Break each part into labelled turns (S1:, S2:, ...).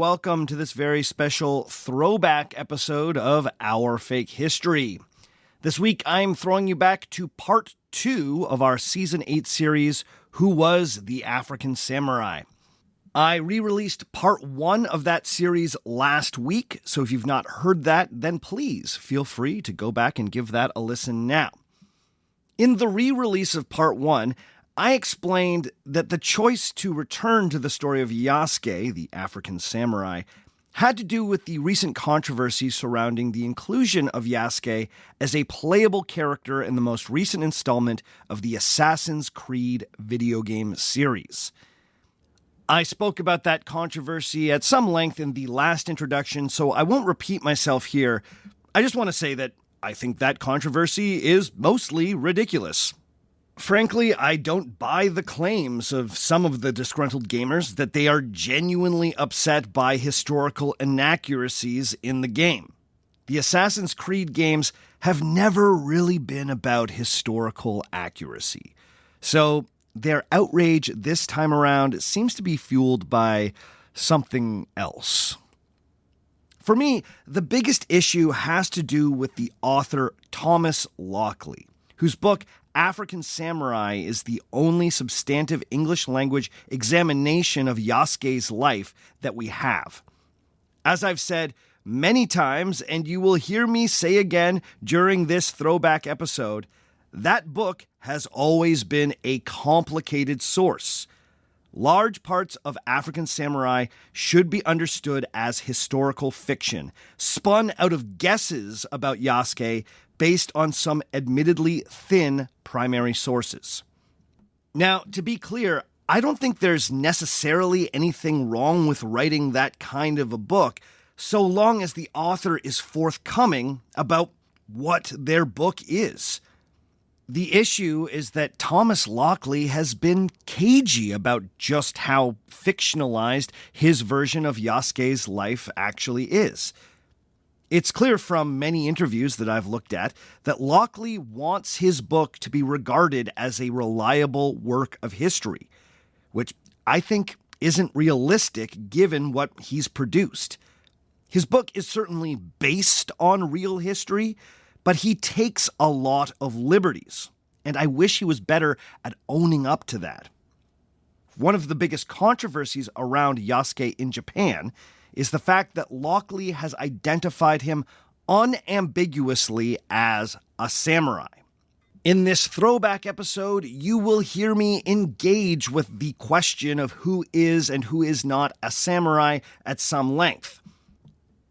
S1: welcome to this very special throwback episode of Our Fake History. This week, I'm throwing you back to part 2 of our Season 8 series, Who Was the African Samurai? I re-released part 1 of that series last week, so if you've not heard that, then please feel free to go back and give that a listen now. In the re-release of part 1, I explained that the choice to return to the story of Yasuke, the African samurai, had to do with the recent controversy surrounding the inclusion of Yasuke as a playable character in the most recent installment of the Assassin's Creed video game series. I spoke about that controversy at some length in the last introduction, so I won't repeat myself here. I just want to say that I think that controversy is mostly ridiculous. Frankly, I don't buy the claims of some of the disgruntled gamers that they are genuinely upset by historical inaccuracies in the game. The Assassin's Creed games have never really been about historical accuracy. So their outrage this time around seems to be fueled by something else. For me, the biggest issue has to do with the author Thomas Lockley, whose book African Samurai is the only substantive English language examination of Yasuke's life that we have. As I've said many times, and you will hear me say again during this throwback episode, that book has always been a complicated source. Large parts of African Samurai should be understood as historical fiction, spun out of guesses about Yasuke based on some admittedly thin primary sources. Now, to be clear, I don't think there's necessarily anything wrong with writing that kind of a book, so long as the author is forthcoming about what their book is. The issue is that Thomas Lockley has been cagey about just how fictionalized his version of Yasuke's life actually is. It's clear from many interviews that I've looked at that Lockley wants his book to be regarded as a reliable work of history, which I think isn't realistic given what he's produced. His book is certainly based on real history, but he takes a lot of liberties, and I wish he was better at owning up to that. One of the biggest controversies around Yasuke in Japan is the fact that Lockley has identified him unambiguously as a samurai. In this throwback episode, you will hear me engage with the question of who is and who is not a samurai at some length.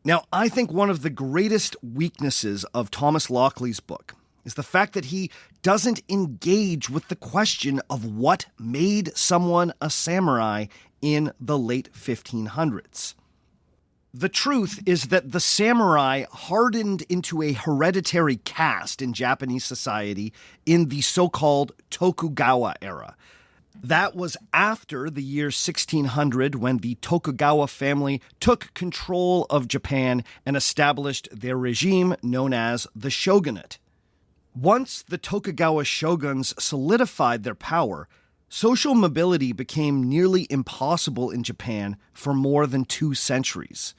S1: Now, I think one of the greatest weaknesses of Thomas Lockley's book is the fact that he doesn't engage with the question of what made someone a samurai in the late 1500s. The truth is that the samurai hardened into a hereditary caste in Japanese society in the so-called Tokugawa era. That was after the year 1600 when the Tokugawa family took control of Japan and established their regime known as the shogunate. Once the Tokugawa shoguns solidified their power, social mobility became nearly impossible in Japan for more than 2 centuries.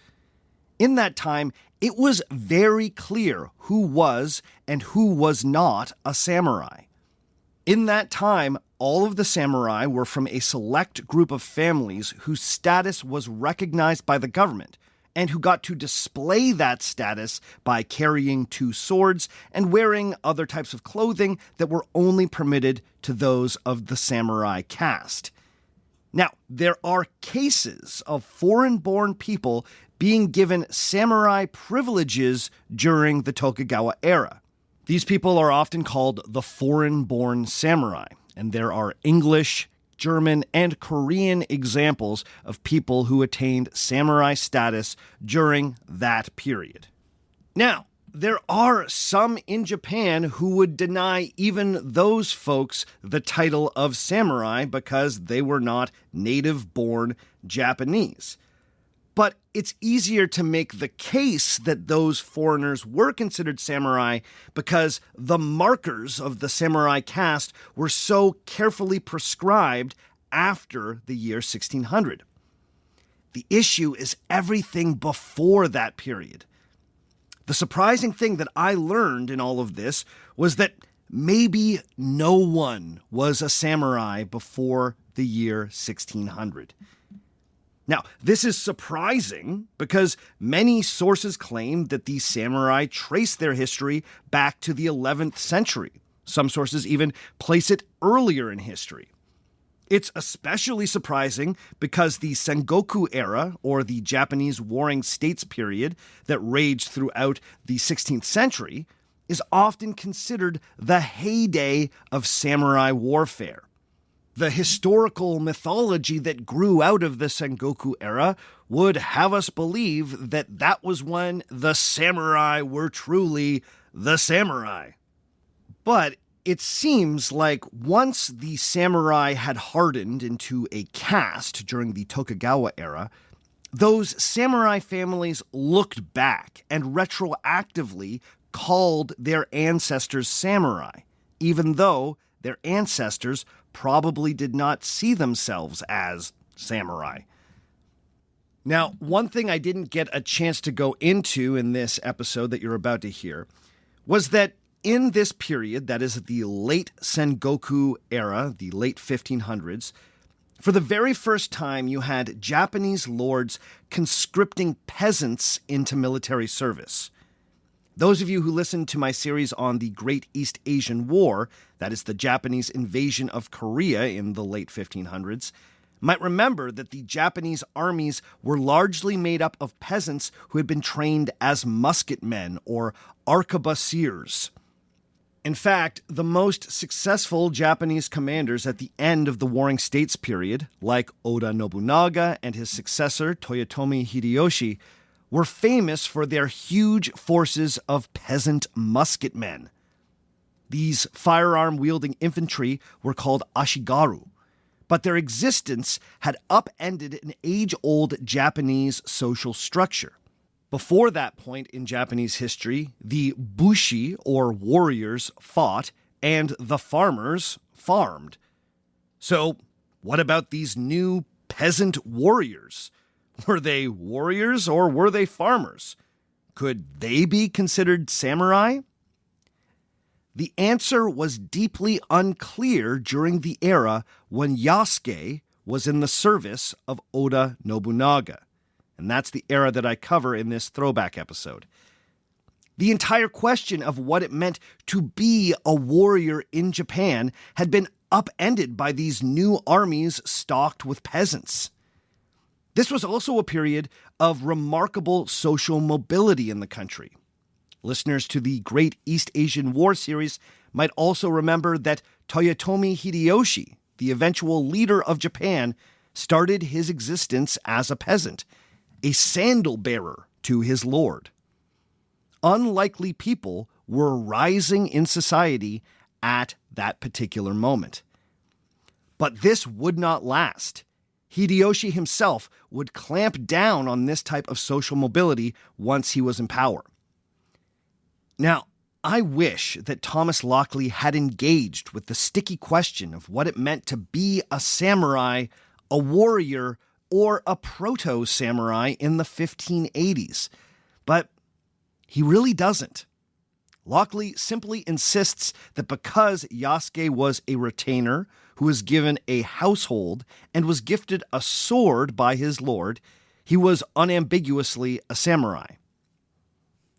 S1: In that time, it was very clear who was and who was not a samurai. In that time, all of the samurai were from a select group of families whose status was recognized by the government, and who got to display that status by carrying 2 swords and wearing other types of clothing that were only permitted to those of the samurai caste. Now, there are cases of foreign-born people being given samurai privileges during the Tokugawa era. These people are often called the foreign-born samurai, and there are English, German, and Korean examples of people who attained samurai status during that period. Now, there are some in Japan who would deny even those folks the title of samurai because they were not native-born Japanese. But it's easier to make the case that those foreigners were considered samurai because the markers of the samurai caste were so carefully prescribed after the year 1600. The issue is everything before that period. The surprising thing that I learned in all of this was that maybe no one was a samurai before the year 1600. Now, this is surprising because many sources claim that the samurai trace their history back to the 11th century. Some sources even place it earlier in history. It's especially surprising because the Sengoku era, or the Japanese Warring States period that raged throughout the 16th century, is often considered the heyday of samurai warfare. The historical mythology that grew out of the Sengoku era would have us believe that that was when the samurai were truly the samurai. But it seems like once the samurai had hardened into a caste during the Tokugawa era, those samurai families looked back and retroactively called their ancestors samurai, even though their ancestors probably did not see themselves as samurai. Now, one thing I didn't get a chance to go into in this episode that you're about to hear was that in this period, that is the late Sengoku era, the late 1500s, for the very first time you had Japanese lords conscripting peasants into military service. Those of you who listened to my series on the Great East Asian War, that is the Japanese invasion of Korea in the late 1500s, might remember that the Japanese armies were largely made up of peasants who had been trained as musketmen or arquebusiers. In fact, the most successful Japanese commanders at the end of the Warring States period, like Oda Nobunaga and his successor Toyotomi Hideyoshi, were famous for their huge forces of peasant musketmen. These firearm-wielding infantry were called ashigaru, but their existence had upended an age-old Japanese social structure. Before that point in Japanese history, the bushi, or warriors, fought, and the farmers farmed. So, what about these new peasant warriors? Were they warriors or were they farmers? Could they be considered samurai? The answer was deeply unclear during the era when Yasuke was in the service of Oda Nobunaga. And that's the era that I cover in this throwback episode. The entire question of what it meant to be a warrior in Japan had been upended by these new armies stocked with peasants. This was also a period of remarkable social mobility in the country. Listeners to the Great East Asian War series might also remember that Toyotomi Hideyoshi, the eventual leader of Japan, started his existence as a peasant, a sandal bearer to his lord. Unlikely people were rising in society at that particular moment. But this would not last. Hideyoshi himself would clamp down on this type of social mobility once he was in power. Now, I wish that Thomas Lockley had engaged with the sticky question of what it meant to be a samurai, a warrior, or a proto-samurai in the 1580s. But he really doesn't. Lockley simply insists that because Yasuke was a retainer who was given a household and was gifted a sword by his lord, he was unambiguously a samurai.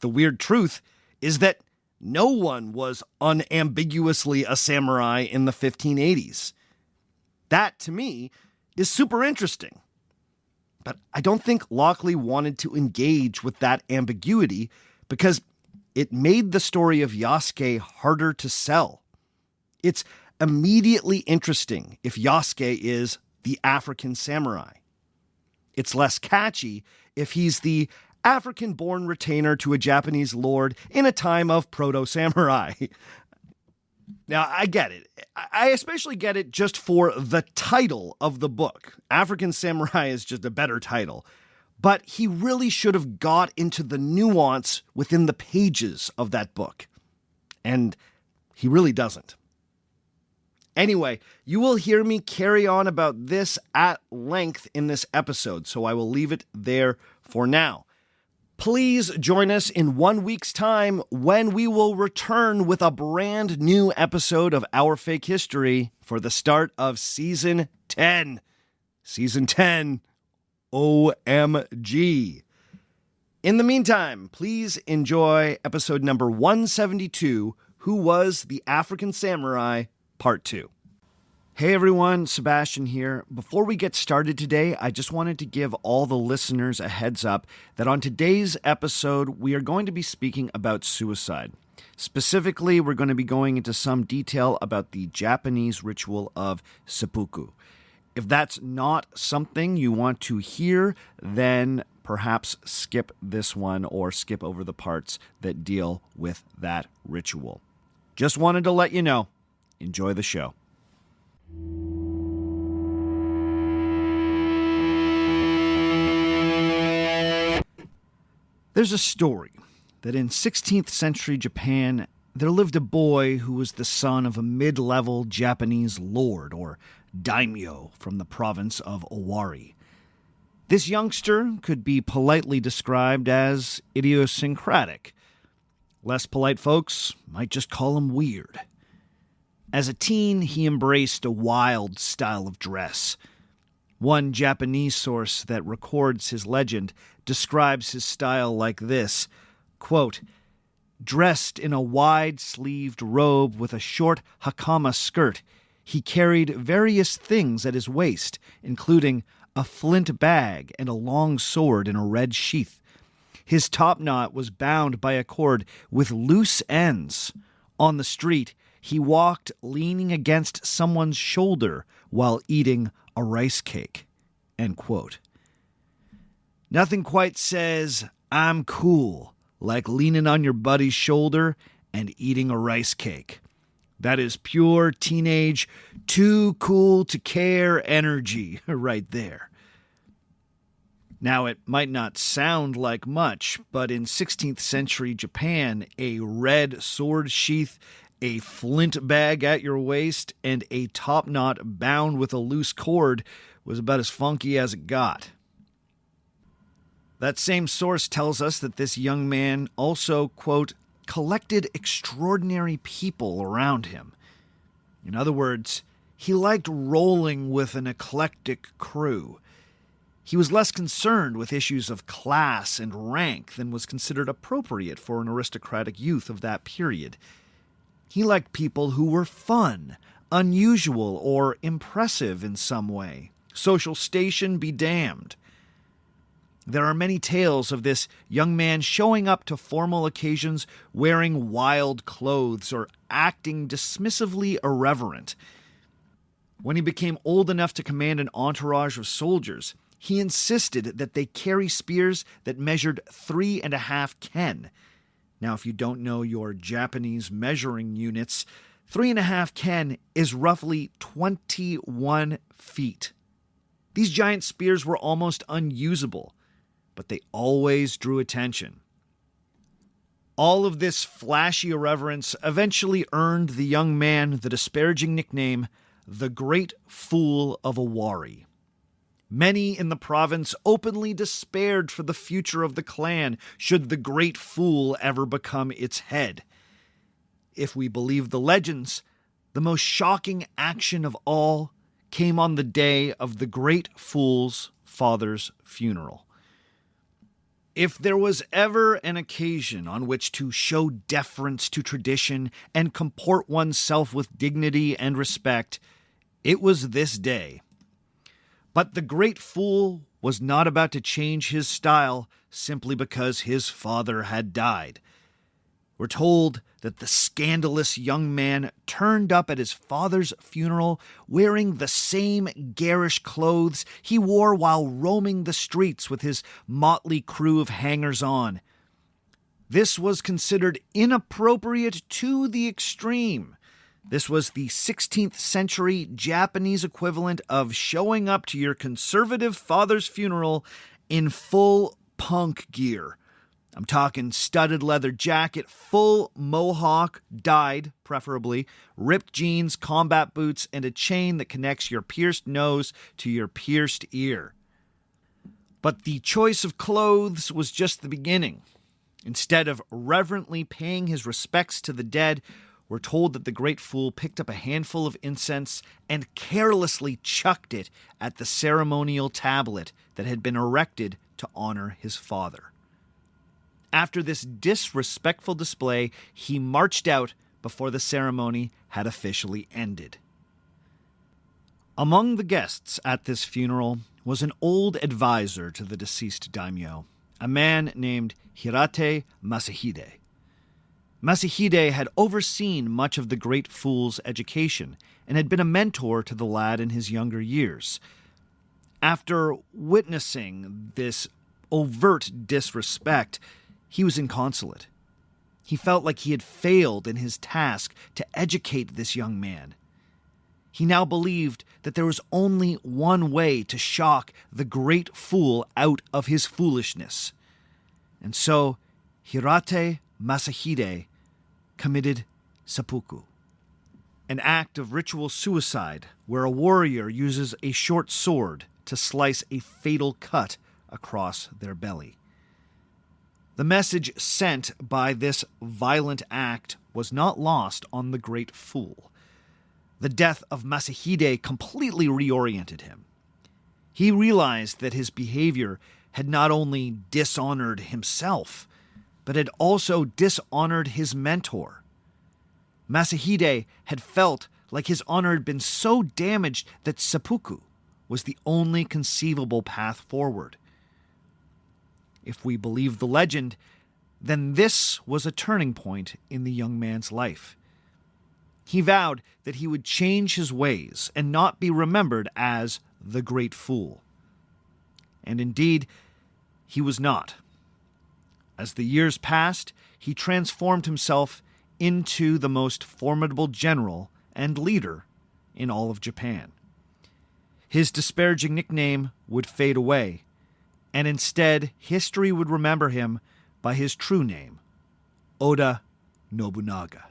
S1: The weird truth is that no one was unambiguously a samurai in the 1580s. That, to me, is super interesting. But I don't think Lockley wanted to engage with that ambiguity because it made the story of Yasuke harder to sell. It's immediately interesting if Yasuke is the African samurai. It's less catchy if he's the African-born retainer to a Japanese lord in a time of proto-samurai. Now, I get it. I especially get it just for the title of the book. African Samurai is just a better title. But he really should have got into the nuance within the pages of that book. And he really doesn't. Anyway, you will hear me carry on about this at length in this episode, so I will leave it there for now. Please join us in 1 week's time when we will return with a brand new episode of Our Fake History for the start of Season 10. Season 10, OMG. In the meantime, please enjoy episode number 172, Who Was the African Samurai, Part 2. Hey everyone, Sebastian here. Before we get started today, I just wanted to give all the listeners a heads up that on today's episode, we are going to be speaking about suicide. Specifically, we're going to be going into some detail about the Japanese ritual of seppuku. If that's not something you want to hear, then perhaps skip this one or skip over the parts that deal with that ritual. Just wanted to let you know. Enjoy the show. There's a story that in 16th century Japan, there lived a boy who was the son of a mid-level Japanese lord, or daimyo, from the province of Owari. This youngster could be politely described as idiosyncratic. Less polite folks might just call him weird. As a teen, he embraced a wild style of dress. One Japanese source that records his legend describes his style like this, quote, "Dressed in a wide-sleeved robe with a short hakama skirt, he carried various things at his waist, including a flint bag and a long sword in a red sheath. His topknot was bound by a cord with loose ends. On the street, he walked leaning against someone's shoulder while eating a rice cake." End quote. Nothing quite says, "I'm cool," like leaning on your buddy's shoulder and eating a rice cake. That is pure teenage, too cool to care energy right there. Now, it might not sound like much, but in 16th century Japan, a red sword sheath, a flint bag at your waist, and a topknot bound with a loose cord was about as funky as it got. That same source tells us that this young man also, quote, collected extraordinary people around him. In other words, he liked rolling with an eclectic crew. He was less concerned with issues of class and rank than was considered appropriate for an aristocratic youth of that period. He liked people who were fun, unusual, or impressive in some way. Social station be damned. There are many tales of this young man showing up to formal occasions wearing wild clothes or acting dismissively irreverent. When he became old enough to command an entourage of soldiers, he insisted that they carry spears that measured 3.5 ken. Now, if you don't know your Japanese measuring units, 3.5 ken is roughly 21 feet. These giant spears were almost unusable, but they always drew attention. All of this flashy irreverence eventually earned the young man the disparaging nickname, the Great Fool of Owari. Many in the province openly despaired for the future of the clan should the Great Fool ever become its head. If we believe the legends, the most shocking action of all came on the day of the Great Fool's father's funeral. If there was ever an occasion on which to show deference to tradition and comport oneself with dignity and respect, it was this day. But the Great Fool was not about to change his style simply because his father had died. We're told that the scandalous young man turned up at his father's funeral wearing the same garish clothes he wore while roaming the streets with his motley crew of hangers-on. This was considered inappropriate to the extreme. This was the 16th century Japanese equivalent of showing up to your conservative father's funeral in full punk gear. I'm talking studded leather jacket, full mohawk, dyed preferably, ripped jeans, combat boots, and a chain that connects your pierced nose to your pierced ear. But the choice of clothes was just the beginning. Instead of reverently paying his respects to the dead, we're told that the great fool picked up a handful of incense and carelessly chucked it at the ceremonial tablet that had been erected to honor his father. After this disrespectful display, he marched out before the ceremony had officially ended. Among the guests at this funeral was an old advisor to the deceased daimyo, a man named Hirate Masahide. Masahide had overseen much of the great fool's education and had been a mentor to the lad in his younger years. After witnessing this overt disrespect, he was inconsolate. He felt like he had failed in his task to educate this young man. He now believed that there was only one way to shock the great fool out of his foolishness. And so, Hirate Masahide committed seppuku, an act of ritual suicide where a warrior uses a short sword to slice a fatal cut across their belly. The message sent by this violent act was not lost on the great fool. The death of Masahide completely reoriented him. He realized that his behavior had not only dishonored himself, but had also dishonored his mentor. Masahide had felt like his honor had been so damaged that seppuku was the only conceivable path forward. If we believe the legend, then this was a turning point in the young man's life. He vowed that he would change his ways and not be remembered as the great fool. And indeed, he was not. As the years passed, he transformed himself into the most formidable general and leader in all of Japan. His disparaging nickname would fade away, and instead history would remember him by his true name, Oda Nobunaga.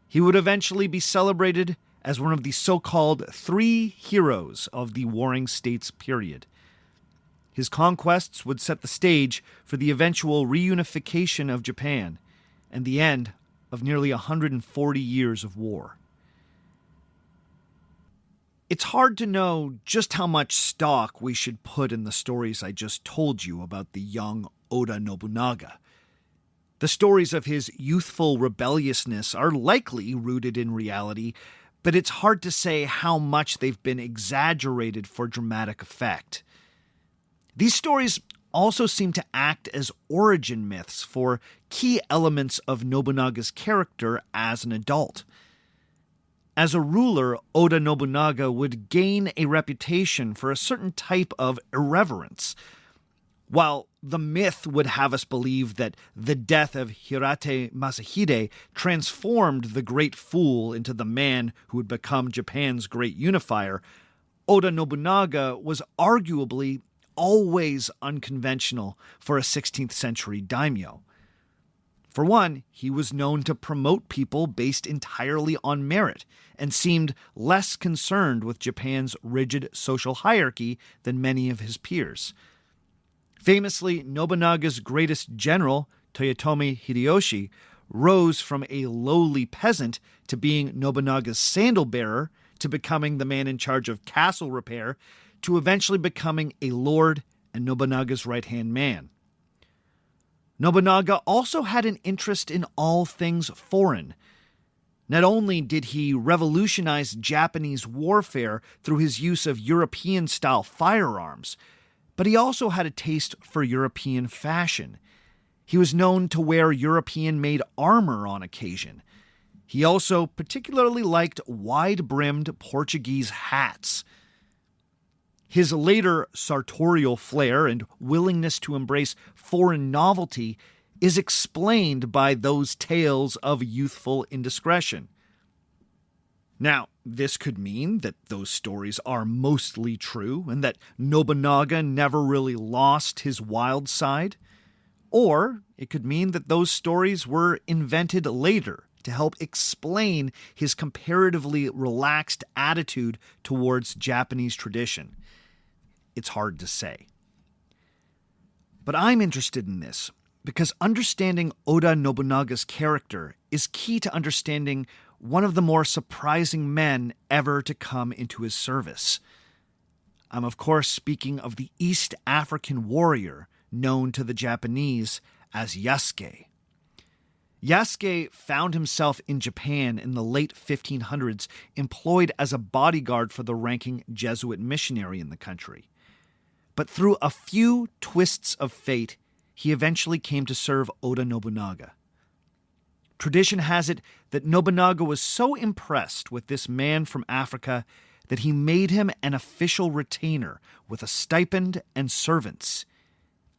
S1: He would eventually be celebrated as one of the so-called three heroes of the Warring States period. His conquests would set the stage for the eventual reunification of Japan and the end of nearly 140 years of war. It's hard to know just how much stock we should put in the stories I just told you about the young Oda Nobunaga. The stories of his youthful rebelliousness are likely rooted in reality, but it's hard to say how much they've been exaggerated for dramatic effect. These stories also seem to act as origin myths for key elements of Nobunaga's character as an adult. As a ruler, Oda Nobunaga would gain a reputation for a certain type of irreverence. While the myth would have us believe that the death of Hirate Masahide transformed the great fool into the man who would become Japan's great unifier, Oda Nobunaga was arguably always unconventional for a 16th century daimyo. For one, he was known to promote people based entirely on merit and seemed less concerned with Japan's rigid social hierarchy than many of his peers. Famously, Nobunaga's greatest general, Toyotomi Hideyoshi, rose from a lowly peasant to being Nobunaga's sandal-bearer, to becoming the man in charge of castle repair, to eventually becoming a lord and Nobunaga's right-hand man. Nobunaga also had an interest in all things foreign. Not only did he revolutionize Japanese warfare through his use of European-style firearms, but he also had a taste for European fashion. He was known to wear European-made armor on occasion. He also particularly liked wide-brimmed Portuguese hats. His later sartorial flair and willingness to embrace foreign novelty is explained by those tales of youthful indiscretion. Now, this could mean that those stories are mostly true and that Nobunaga never really lost his wild side.
S2: Or it could mean that those stories were invented later to help explain his comparatively relaxed attitude towards Japanese tradition. It's hard to say. But I'm interested in this because understanding Oda Nobunaga's character is key to understanding one of the more surprising men ever to come into his service. I'm of course speaking of the East African warrior known to the Japanese as Yasuke. Yasuke found himself in Japan in the late 1500s, employed as a bodyguard for the ranking Jesuit missionary in the country. But through a few twists of fate, he eventually came to serve Oda Nobunaga. Tradition has it that Nobunaga was so impressed with this man from Africa that he made him an official retainer with a stipend and servants.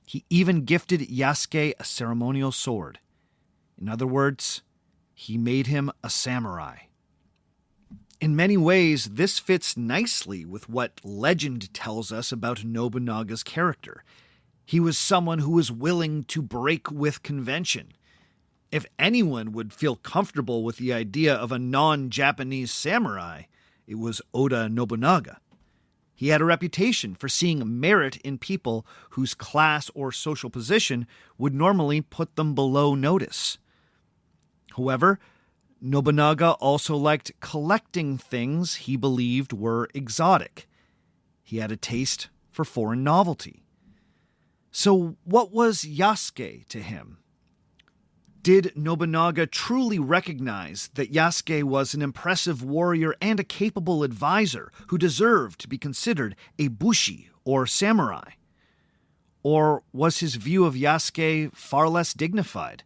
S2: He even gifted Yasuke a ceremonial sword. In other words, he made him a samurai. In many ways, this fits nicely with what legend tells us about Nobunaga's character. He was someone who was willing to break with convention. If anyone would feel comfortable with the idea of a non-Japanese samurai, it was Oda Nobunaga. He had a reputation for seeing merit in people whose class or social position would normally put them below notice. However, Nobunaga also liked collecting things he believed were exotic. He had a taste for foreign novelty. So what was Yasuke to him? Did Nobunaga truly recognize that Yasuke was an impressive warrior and a capable advisor who deserved to be considered a bushi or samurai? Or was his view of Yasuke far less dignified?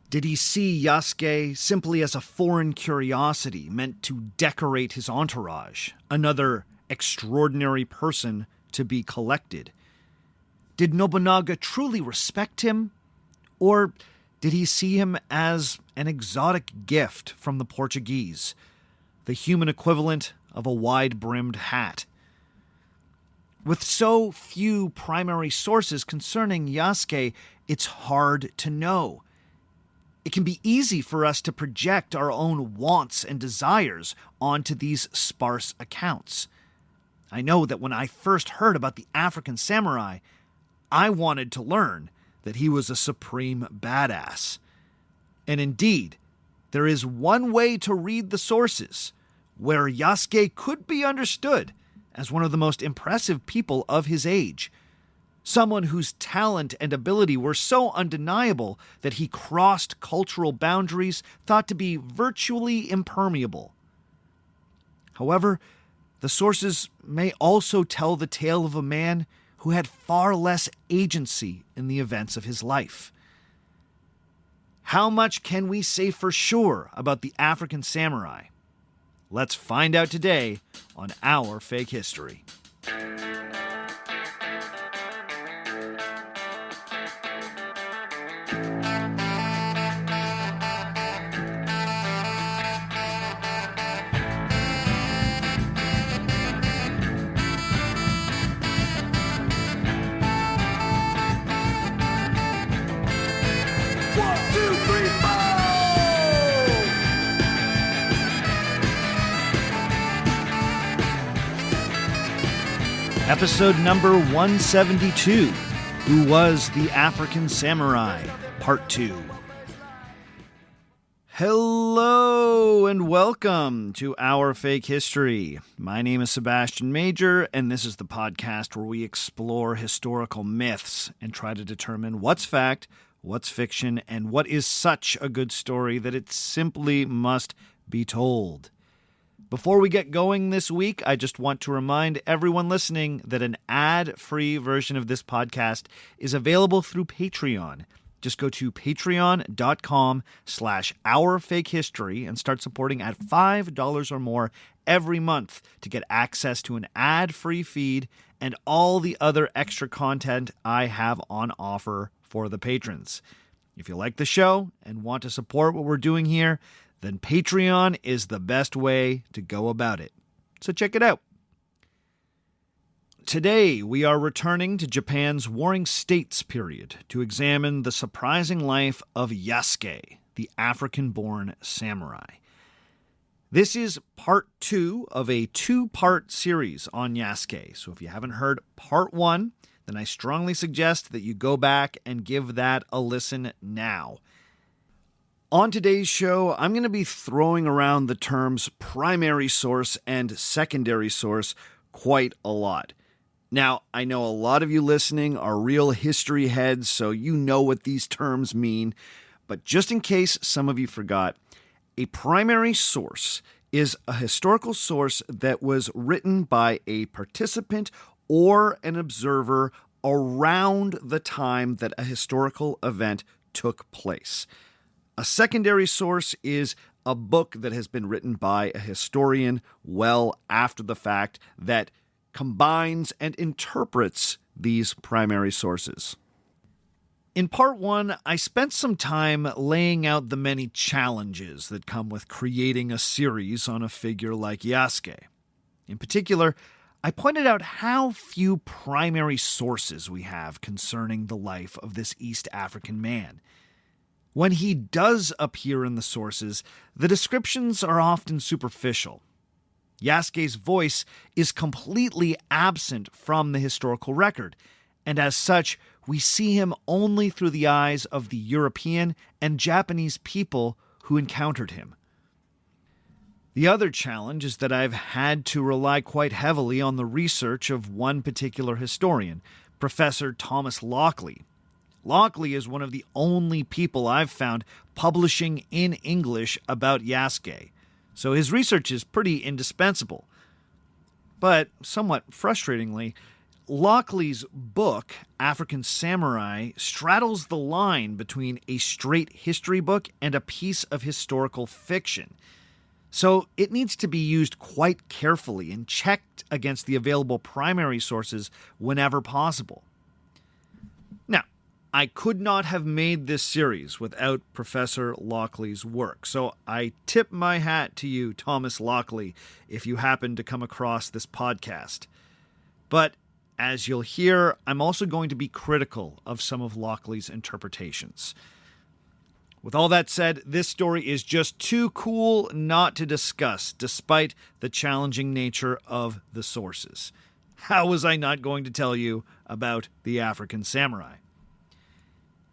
S2: Did he see Yasuke simply as a foreign curiosity meant to decorate his entourage, another extraordinary person to be collected? Did Nobunaga truly respect him? Or did he see him as an exotic gift from the Portuguese, the human equivalent of a wide-brimmed hat? With so few primary sources concerning Yasuke, it's hard to know. It can be easy for us to project our own wants and desires onto these sparse accounts. I know that when I first heard about the African samurai, I wanted to learn that he was a supreme badass. And indeed, there is one way to read the sources where Yasuke could be understood as one of the most impressive people of his age. Someone whose talent and ability were so undeniable that he crossed cultural boundaries thought to be virtually impermeable. However, the sources may also tell the tale of a man who had far less agency in the events of his life. How much can we say for sure about the African samurai? Let's find out today on Our Fake History. Episode number 172, Who Was the African Samurai? Part 2. Hello and welcome to Our Fake History. My name is Sebastian Major, and this is the podcast where we explore historical myths and try to determine what's fact, what's fiction, and what is such a good story that it simply must be told. Before we get going this week, I just want to remind everyone listening that an ad-free version of this podcast is available through Patreon. Just go to patreon.com/ourfakehistory and start supporting at $5 or more every month to get access to an ad-free feed and all the other extra content I have on offer for the patrons. If you like the show and want to support what we're doing here, then Patreon is the best way to go about it. So check it out. Today, we are returning to Japan's Warring States period to examine the surprising life of Yasuke, the African-born samurai. This is part 2 of a 2-part series on Yasuke, so if you haven't heard part 1, then I strongly suggest that you go back and give that a listen now. On today's show, I'm going to be throwing around the terms primary source and secondary source quite a lot. Now, I know a lot of you listening are real history heads, so you know what these terms mean. But just in case some of you forgot, a primary source is a historical source that was written by a participant or an observer around the time that a historical event took place. A secondary source is a book that has been written by a historian well after the fact that combines and interprets these primary sources. In part 1, I spent some time laying out the many challenges that come with creating a series on a figure like Yasuke. In particular, I pointed out how few primary sources we have concerning the life of this East African man. When he does appear in the sources, the descriptions are often superficial. Yasuke's voice is completely absent from the historical record, and as such, we see him only through the eyes of the European and Japanese people who encountered him. The other challenge is that I've had to rely quite heavily on the research of one particular historian, Professor Thomas Lockley. Lockley is one of the only people I've found publishing in English about Yasuke, so his research is pretty indispensable. But, somewhat frustratingly, Lockley's book, African Samurai, straddles the line between a straight history book and a piece of historical fiction. So it needs to be used quite carefully and checked against the available primary sources whenever possible. Now, I could not have made this series without Professor Lockley's work, so I tip my hat to you, Thomas Lockley, if you happen to come across this podcast. But, as you'll hear, I'm also going to be critical of some of Lockley's interpretations. With all that said, this story is just too cool not to discuss, despite the challenging nature of the sources. How was I not going to tell you about the African samurai?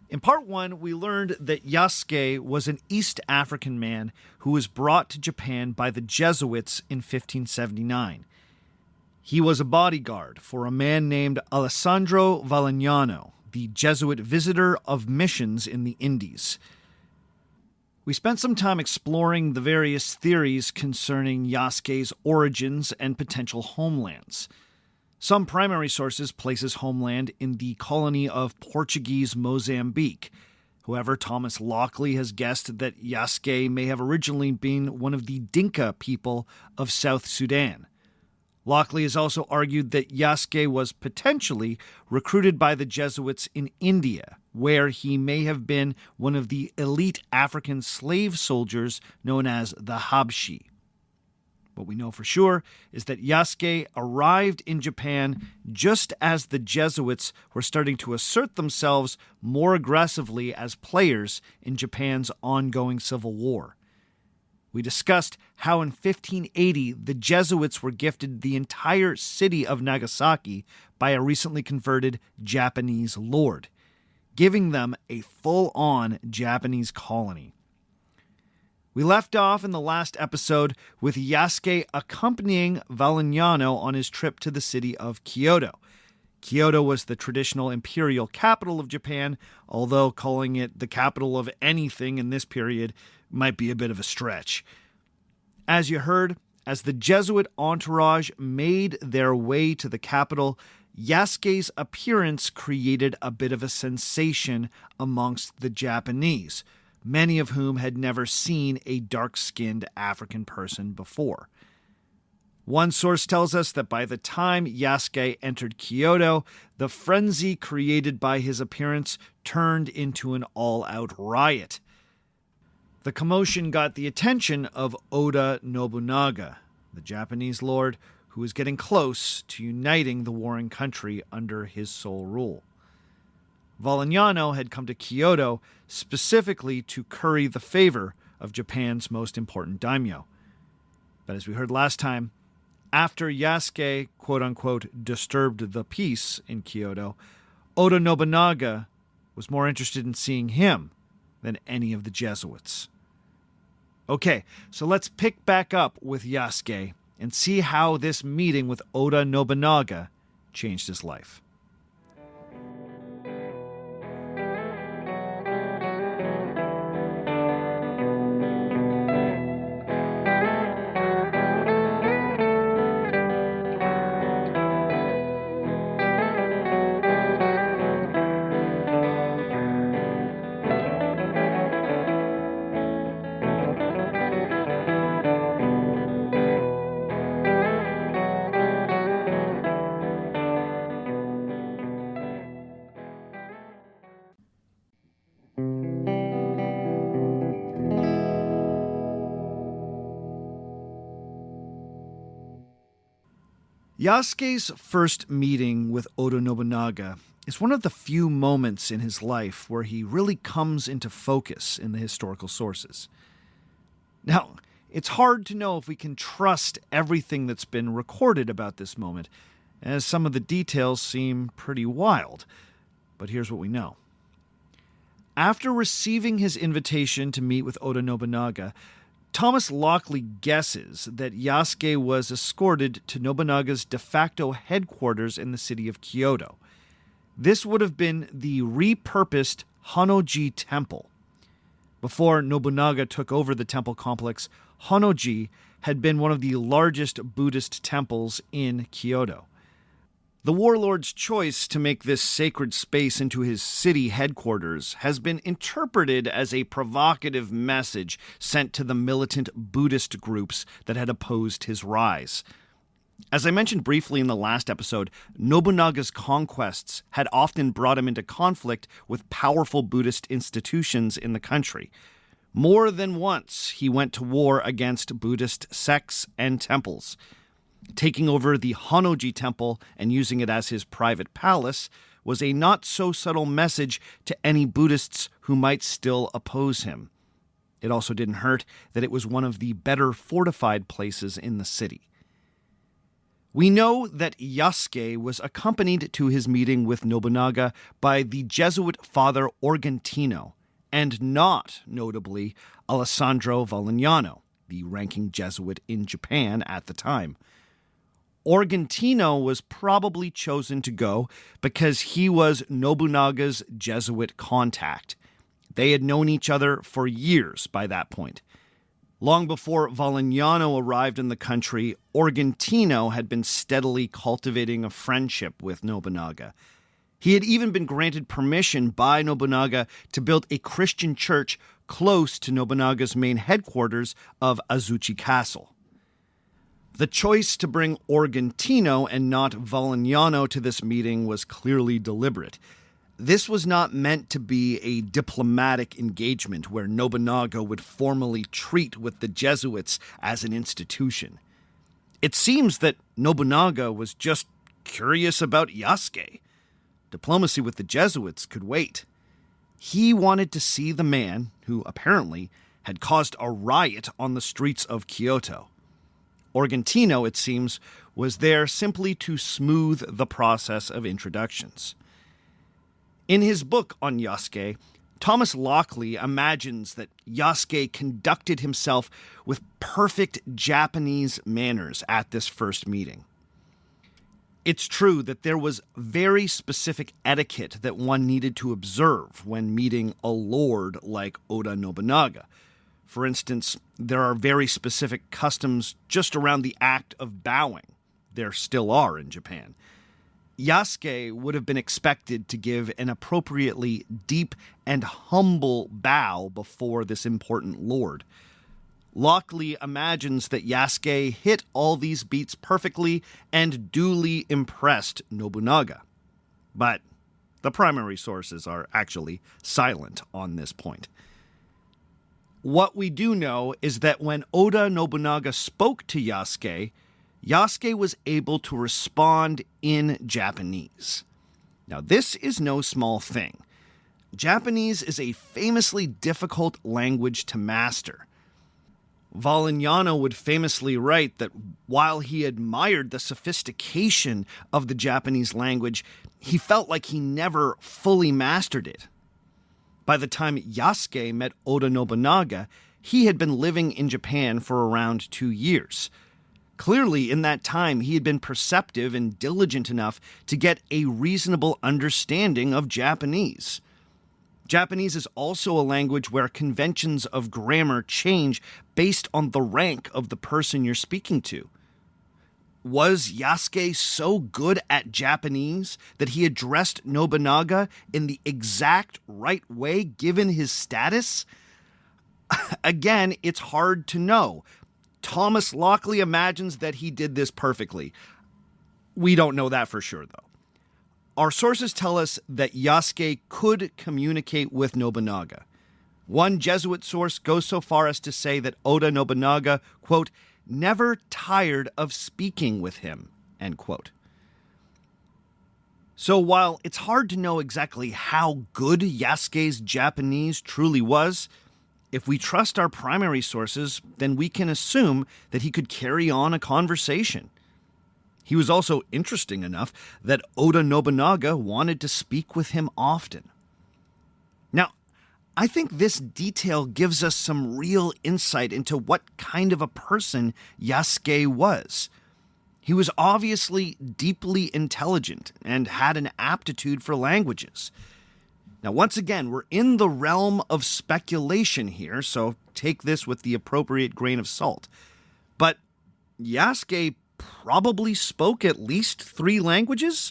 S2: In part 1, we learned that Yasuke was an East African man who was brought to Japan by the Jesuits in 1579. He was a bodyguard for a man named Alessandro Valignano, the Jesuit visitor of missions in the Indies. We spent some time exploring the various theories concerning Yasuke's origins and potential homelands. Some primary sources place his homeland in the colony of Portuguese Mozambique. However, Thomas Lockley has guessed that Yasuke may have originally been one of the Dinka people of South Sudan. Lockley has also argued that Yasuke was potentially recruited by the Jesuits in India, where he may have been one of the elite African slave soldiers known as the Habshi. What we know for sure is that Yasuke arrived in Japan just as the Jesuits were starting to assert themselves more aggressively as players in Japan's ongoing civil war. We discussed how in 1580 the Jesuits were gifted the entire city of Nagasaki by a recently converted Japanese lord, giving them a full-on Japanese colony. We left off in the last episode with Yasuke accompanying Valignano on his trip to the city of Kyoto. Kyoto was the traditional imperial capital of Japan, although calling it the capital of anything in this period might be a bit of a stretch. As you heard, as the Jesuit entourage made their way to the capital, Yasuke's appearance created a bit of a sensation amongst the Japanese, many of whom had never seen a dark-skinned African person before. One source tells us that by the time Yasuke entered Kyoto, the frenzy created by his appearance turned into an all-out riot. The commotion got the attention of Oda Nobunaga, the Japanese lord who was getting close to uniting the warring country under his sole rule. Valignano had come to Kyoto specifically to curry the favor of Japan's most important daimyo. But as we heard last time, after Yasuke, quote-unquote, disturbed the peace in Kyoto, Oda Nobunaga was more interested in seeing him than any of the Jesuits. Okay, so let's pick back up with Yasuke and see how this meeting with Oda Nobunaga changed his life. Yasuke's first meeting with Oda Nobunaga is one of the few moments in his life where he really comes into focus in the historical sources. Now, it's hard to know if we can trust everything that's been recorded about this moment, as some of the details seem pretty wild. But here's what we know. After receiving his invitation to meet with Oda Nobunaga, Thomas Lockley guesses that Yasuke was escorted to Nobunaga's de facto headquarters in the city of Kyoto. This would have been the repurposed Honnoji Temple. Before Nobunaga took over the temple complex, Honnoji had been one of the largest Buddhist temples in Kyoto. The warlord's choice to make this sacred space into his city headquarters has been interpreted as a provocative message sent to the militant Buddhist groups that had opposed his rise. As I mentioned briefly in the last episode, Nobunaga's conquests had often brought him into conflict with powerful Buddhist institutions in the country. More than once, he went to war against Buddhist sects and temples. Taking over the Honnoji Temple and using it as his private palace was a not-so-subtle message to any Buddhists who might still oppose him. It also didn't hurt that it was one of the better fortified places in the city. We know that Yasuke was accompanied to his meeting with Nobunaga by the Jesuit Father Organtino, and not, notably, Alessandro Valignano, the ranking Jesuit in Japan at the time. Organtino was probably chosen to go because he was Nobunaga's Jesuit contact. They had known each other for years by that point. Long before Valignano arrived in the country, Organtino had been steadily cultivating a friendship with Nobunaga. He had even been granted permission by Nobunaga to build a Christian church close to Nobunaga's main headquarters of Azuchi Castle. The choice to bring Organtino and not Valignano to this meeting was clearly deliberate. This was not meant to be a diplomatic engagement where Nobunaga would formally treat with the Jesuits as an institution. It seems that Nobunaga was just curious about Yasuke. Diplomacy with the Jesuits could wait. He wanted to see the man who, apparently, had caused a riot on the streets of Kyoto. Organtino, it seems, was there simply to smooth the process of introductions. In his book on Yasuke, Thomas Lockley imagines that Yasuke conducted himself with perfect Japanese manners at this first meeting. It's true that there was very specific etiquette that one needed to observe when meeting a lord like Oda Nobunaga. For instance, there are very specific customs just around the act of bowing. There still are in Japan. Yasuke would have been expected to give an appropriately deep and humble bow before this important lord. Lockley imagines that Yasuke hit all these beats perfectly and duly impressed Nobunaga. But the primary sources are actually silent on this point. What we do know is that when Oda Nobunaga spoke to Yasuke, Yasuke was able to respond in Japanese. Now, this is no small thing. Japanese is a famously difficult language to master. Valignano would famously write that while he admired the sophistication of the Japanese language, he felt like he never fully mastered it. By the time Yasuke met Oda Nobunaga, he had been living in Japan for around 2 years. Clearly, in that time, he had been perceptive and diligent enough to get a reasonable understanding of Japanese. Japanese is also a language where conventions of grammar change based on the rank of the person you're speaking to. Was Yasuke so good at Japanese that he addressed Nobunaga in the exact right way given his status? Again, it's hard to know. Thomas Lockley imagines that he did this perfectly. We don't know that for sure, though. Our sources tell us that Yasuke could communicate with Nobunaga. One Jesuit source goes so far as to say that Oda Nobunaga, quote, never tired of speaking with him, end quote. So while it's hard to know exactly how good Yasuke's Japanese truly was, if we trust our primary sources, then we can assume that he could carry on a conversation. He was also interesting enough that Oda Nobunaga wanted to speak with him often. Now, I think this detail gives us some real insight into what kind of a person Yasuke was. He was obviously deeply intelligent and had an aptitude for languages. Now, once again, we're in the realm of speculation here, so take this with the appropriate grain of salt. But Yasuke probably spoke at least 3 languages.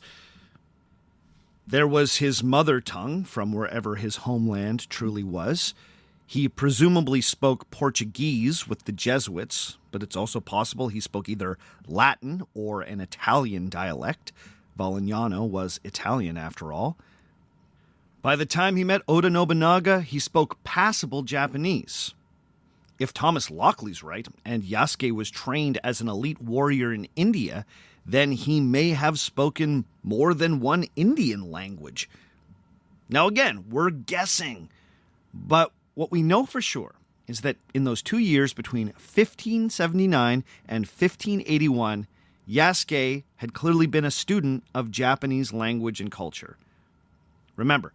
S2: There was his mother tongue from wherever his homeland truly was. He presumably spoke Portuguese with the Jesuits, but it's also possible he spoke either Latin or an Italian dialect. Valignano was Italian after all. By the time he met Oda Nobunaga, he spoke passable Japanese. If Thomas Lockley's right, and Yasuke was trained as an elite warrior in India, then he may have spoken more than one Indian language. Now again, we're guessing, but what we know for sure is that in those 2 years between 1579 and 1581, Yasuke had clearly been a student of Japanese language and culture. Remember,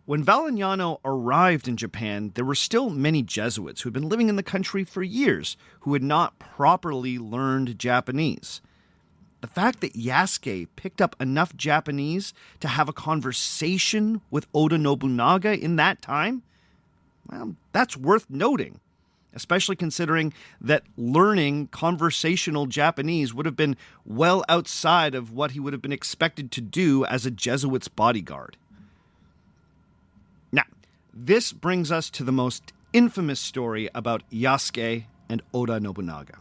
S2: when Valignano arrived in Japan, there were still many Jesuits who had been living in the country for years who had not properly learned Japanese. The fact that Yasuke picked up enough Japanese to have a conversation with Oda Nobunaga in that time, well, that's worth noting, especially considering that learning conversational Japanese would have been well outside of what he would have been expected to do as a Jesuit's bodyguard. Now, this brings us to the most infamous story about Yasuke and Oda Nobunaga.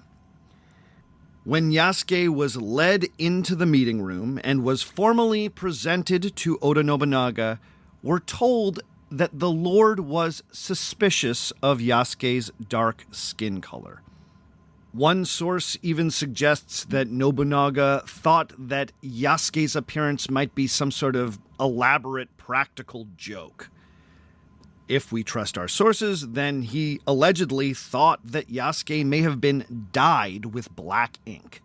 S2: When Yasuke was led into the meeting room and was formally presented to Oda Nobunaga, we're told that the Lord was suspicious of Yasuke's dark skin color. One source even suggests that Nobunaga thought that Yasuke's appearance might be some sort of elaborate practical joke. If we trust our sources, then he allegedly thought that Yasuke may have been dyed with black ink.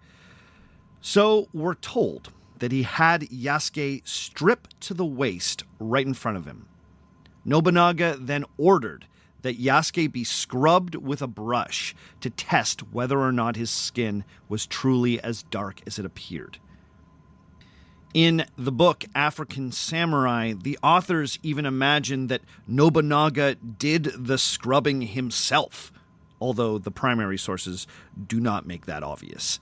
S2: So we're told that he had Yasuke stripped to the waist right in front of him. Nobunaga then ordered that Yasuke be scrubbed with a brush to test whether or not his skin was truly as dark as it appeared. In the book African Samurai, the authors even imagine that Nobunaga did the scrubbing himself, although the primary sources do not make that obvious.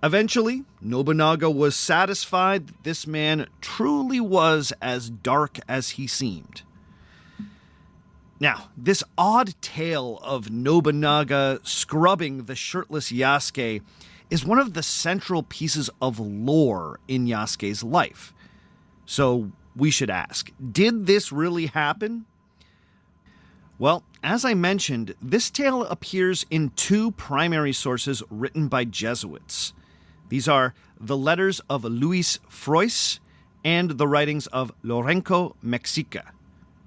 S2: Eventually, Nobunaga was satisfied that this man truly was as dark as he seemed. Now, this odd tale of Nobunaga scrubbing the shirtless Yasuke is one of the central pieces of lore in Yasuke's life. So we should ask, did this really happen? Well, as I mentioned, this tale appears in two primary sources written by Jesuits. These are the letters of Luis Frois and the writings of Lorenco Mexica,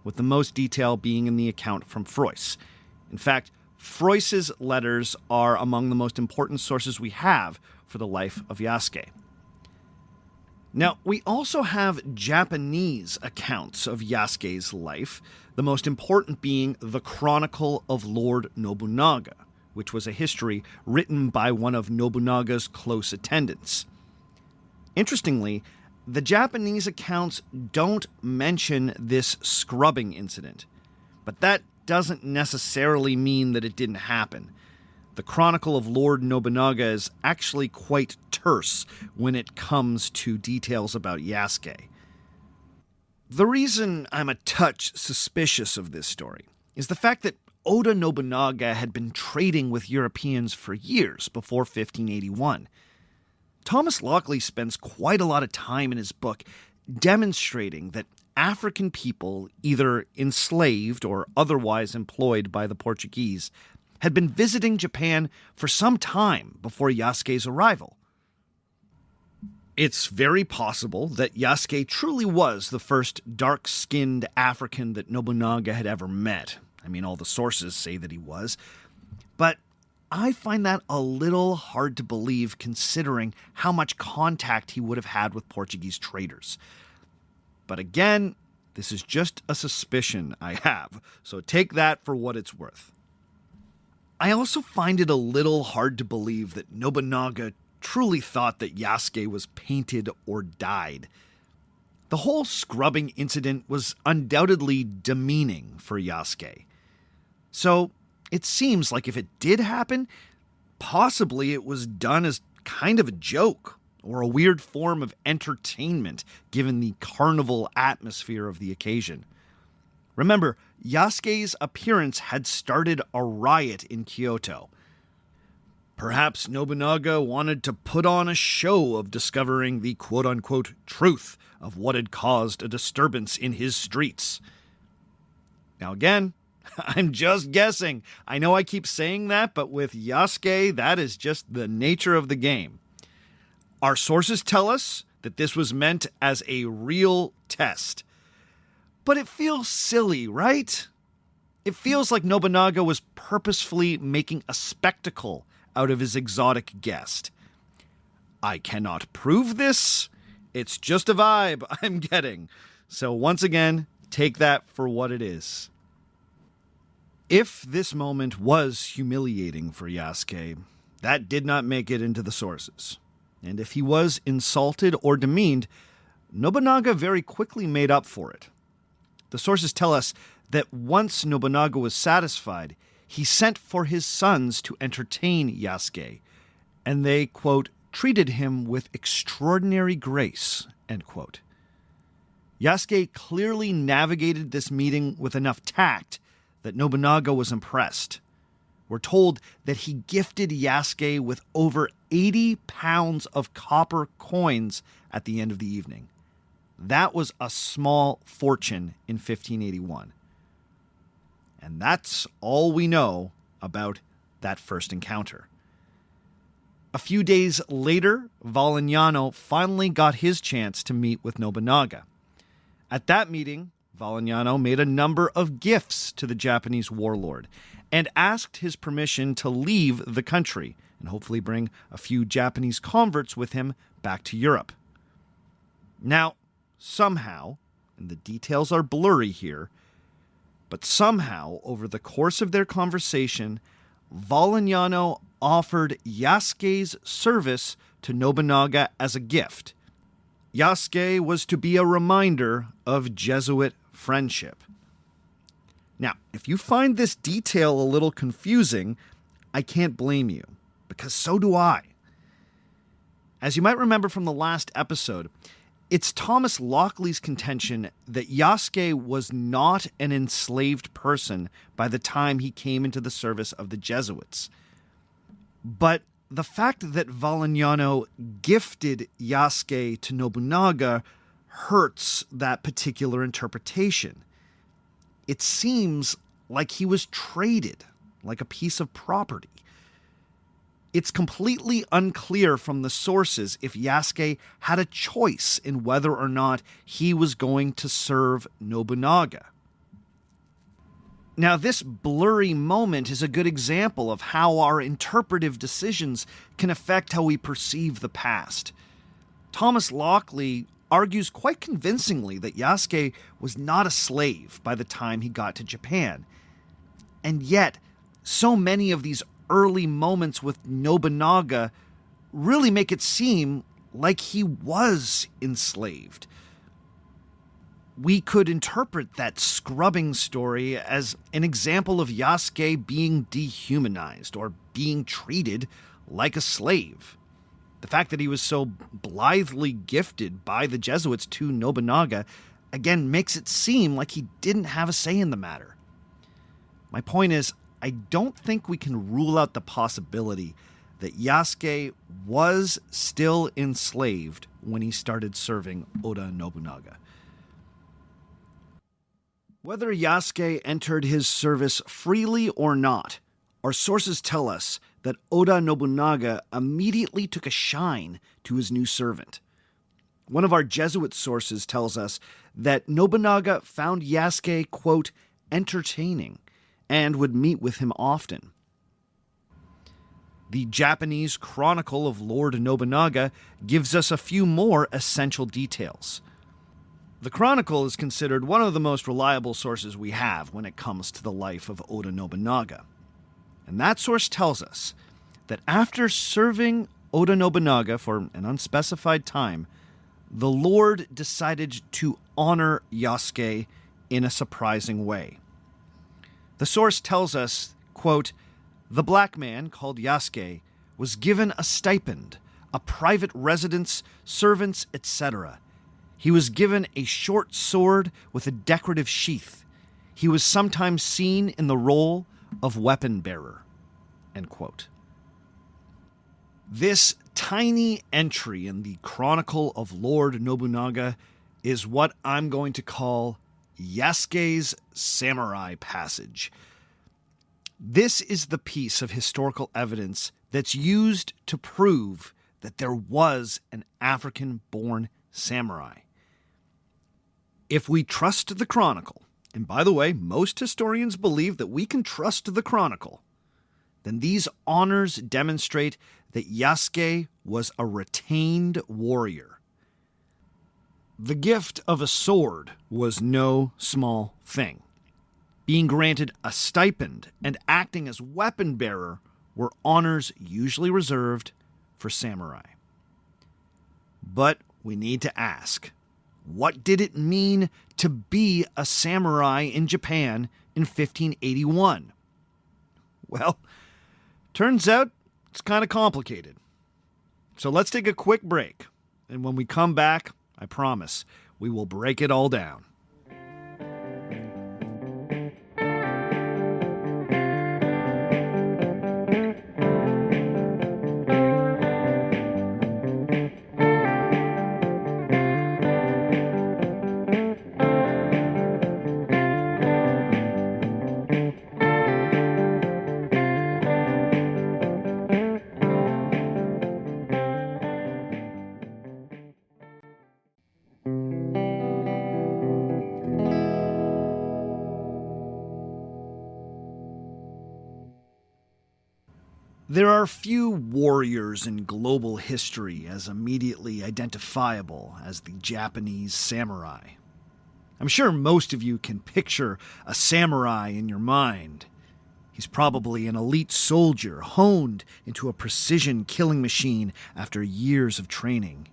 S2: with the most detail being in the account from Frois. In fact, Frois's letters are among the most important sources we have for the life of Yasuke. Now, we also have Japanese accounts of Yasuke's life, the most important being the Chronicle of Lord Nobunaga, which was a history written by one of Nobunaga's close attendants. Interestingly, the Japanese accounts don't mention this scrubbing incident, but that doesn't necessarily mean that it didn't happen. The Chronicle of Lord Nobunaga is actually quite terse when it comes to details about Yasuke. The reason I'm a touch suspicious of this story is the fact that Oda Nobunaga had been trading with Europeans for years before 1581. Thomas Lockley spends quite a lot of time in his book demonstrating that African people, either enslaved or otherwise employed by the Portuguese, had been visiting Japan for some time before Yasuke's arrival. It's very possible that Yasuke truly was the first dark-skinned African that Nobunaga had ever met. I mean, all the sources say that he was. But I find that a little hard to believe considering how much contact he would have had with Portuguese traders. But again, this is just a suspicion I have, so take that for what it's worth. I also find it a little hard to believe that Nobunaga truly thought that Yasuke was painted or dyed. The whole scrubbing incident was undoubtedly demeaning for Yasuke. So it seems like if it did happen, possibly it was done as kind of a joke or a weird form of entertainment given the carnival atmosphere of the occasion. Remember, Yasuke's appearance had started a riot in Kyoto. Perhaps Nobunaga wanted to put on a show of discovering the quote-unquote truth of what had caused a disturbance in his streets. Now again, I'm just guessing. I know I keep saying that, but with Yasuke, that is just the nature of the game. Our sources tell us that this was meant as a real test. But it feels silly, right? It feels like Nobunaga was purposefully making a spectacle out of his exotic guest. I cannot prove this. It's just a vibe I'm getting. So once again, take that for what it is. If this moment was humiliating for Yasuke, that did not make it into the sources. And if he was insulted or demeaned, Nobunaga very quickly made up for it. The sources tell us that once Nobunaga was satisfied, he sent for his sons to entertain Yasuke, and they, quote, treated him with extraordinary grace, end quote. Yasuke clearly navigated this meeting with enough tact that Nobunaga was impressed. We're told that he gifted Yasuke with over 80 pounds of copper coins at the end of the evening. That was a small fortune in 1581. And that's all we know about that first encounter. A few days later, Valignano finally got his chance to meet with Nobunaga. At that meeting, Valignano made a number of gifts to the Japanese warlord and asked his permission to leave the country and hopefully bring a few Japanese converts with him back to Europe. Now, somehow, and the details are blurry here, but somehow, over the course of their conversation, Valignano offered Yasuke's service to Nobunaga as a gift. Yasuke was to be a reminder of Jesuit friendship. Now, if you find this detail a little confusing, I can't blame you, because so do I. As you might remember from the last episode, it's Thomas Lockley's contention that Yasuke was not an enslaved person by the time he came into the service of the Jesuits. But the fact that Valignano gifted Yasuke to Nobunaga hurts that particular interpretation. It seems like he was traded, like a piece of property. It's completely unclear from the sources if Yasuke had a choice in whether or not he was going to serve Nobunaga. Now, this blurry moment is a good example of how our interpretive decisions can affect how we perceive the past. Thomas Lockley argues quite convincingly that Yasuke was not a slave by the time he got to Japan. And yet, so many of these early moments with Nobunaga really make it seem like he was enslaved. We could interpret that scrubbing story as an example of Yasuke being dehumanized or being treated like a slave. The fact that he was so blithely gifted by the Jesuits to Nobunaga again makes it seem like he didn't have a say in the matter. My point is, I don't think we can rule out the possibility that Yasuke was still enslaved when he started serving Oda Nobunaga. Whether Yasuke entered his service freely or not, our sources tell us that Oda Nobunaga immediately took a shine to his new servant. One of our Jesuit sources tells us that Nobunaga found Yasuke, quote, entertaining, and would meet with him often. The Japanese Chronicle of Lord Nobunaga gives us a few more essential details. The Chronicle is considered one of the most reliable sources we have when it comes to the life of Oda Nobunaga. And that source tells us that after serving Oda Nobunaga for an unspecified time, the Lord decided to honor Yasuke in a surprising way. The source tells us, quote, the black man called Yasuke was given a stipend, a private residence, servants, etc. He was given a short sword with a decorative sheath. He was sometimes seen in the role of weapon bearer. End quote. This tiny entry in the Chronicle of Lord Nobunaga is what I'm going to call Yasuke's Samurai Passage. This is the piece of historical evidence that's used to prove that there was an African-born samurai. If we trust the Chronicle, and by the way, most historians believe that we can trust the Chronicle, then these honors demonstrate that Yasuke was a retained warrior. The gift of a sword was no small thing. Being granted a stipend and acting as weapon bearer were honors usually reserved for samurai. But we need to ask, what did it mean to be a samurai in Japan in 1581? Well, turns out it's kind of complicated. So let's take a quick break, and when we come back, I promise, we will break it all down. There are few warriors in global history as immediately identifiable as the Japanese samurai. I'm sure most of you can picture a samurai in your mind. He's probably an elite soldier honed into a precision killing machine after years of training.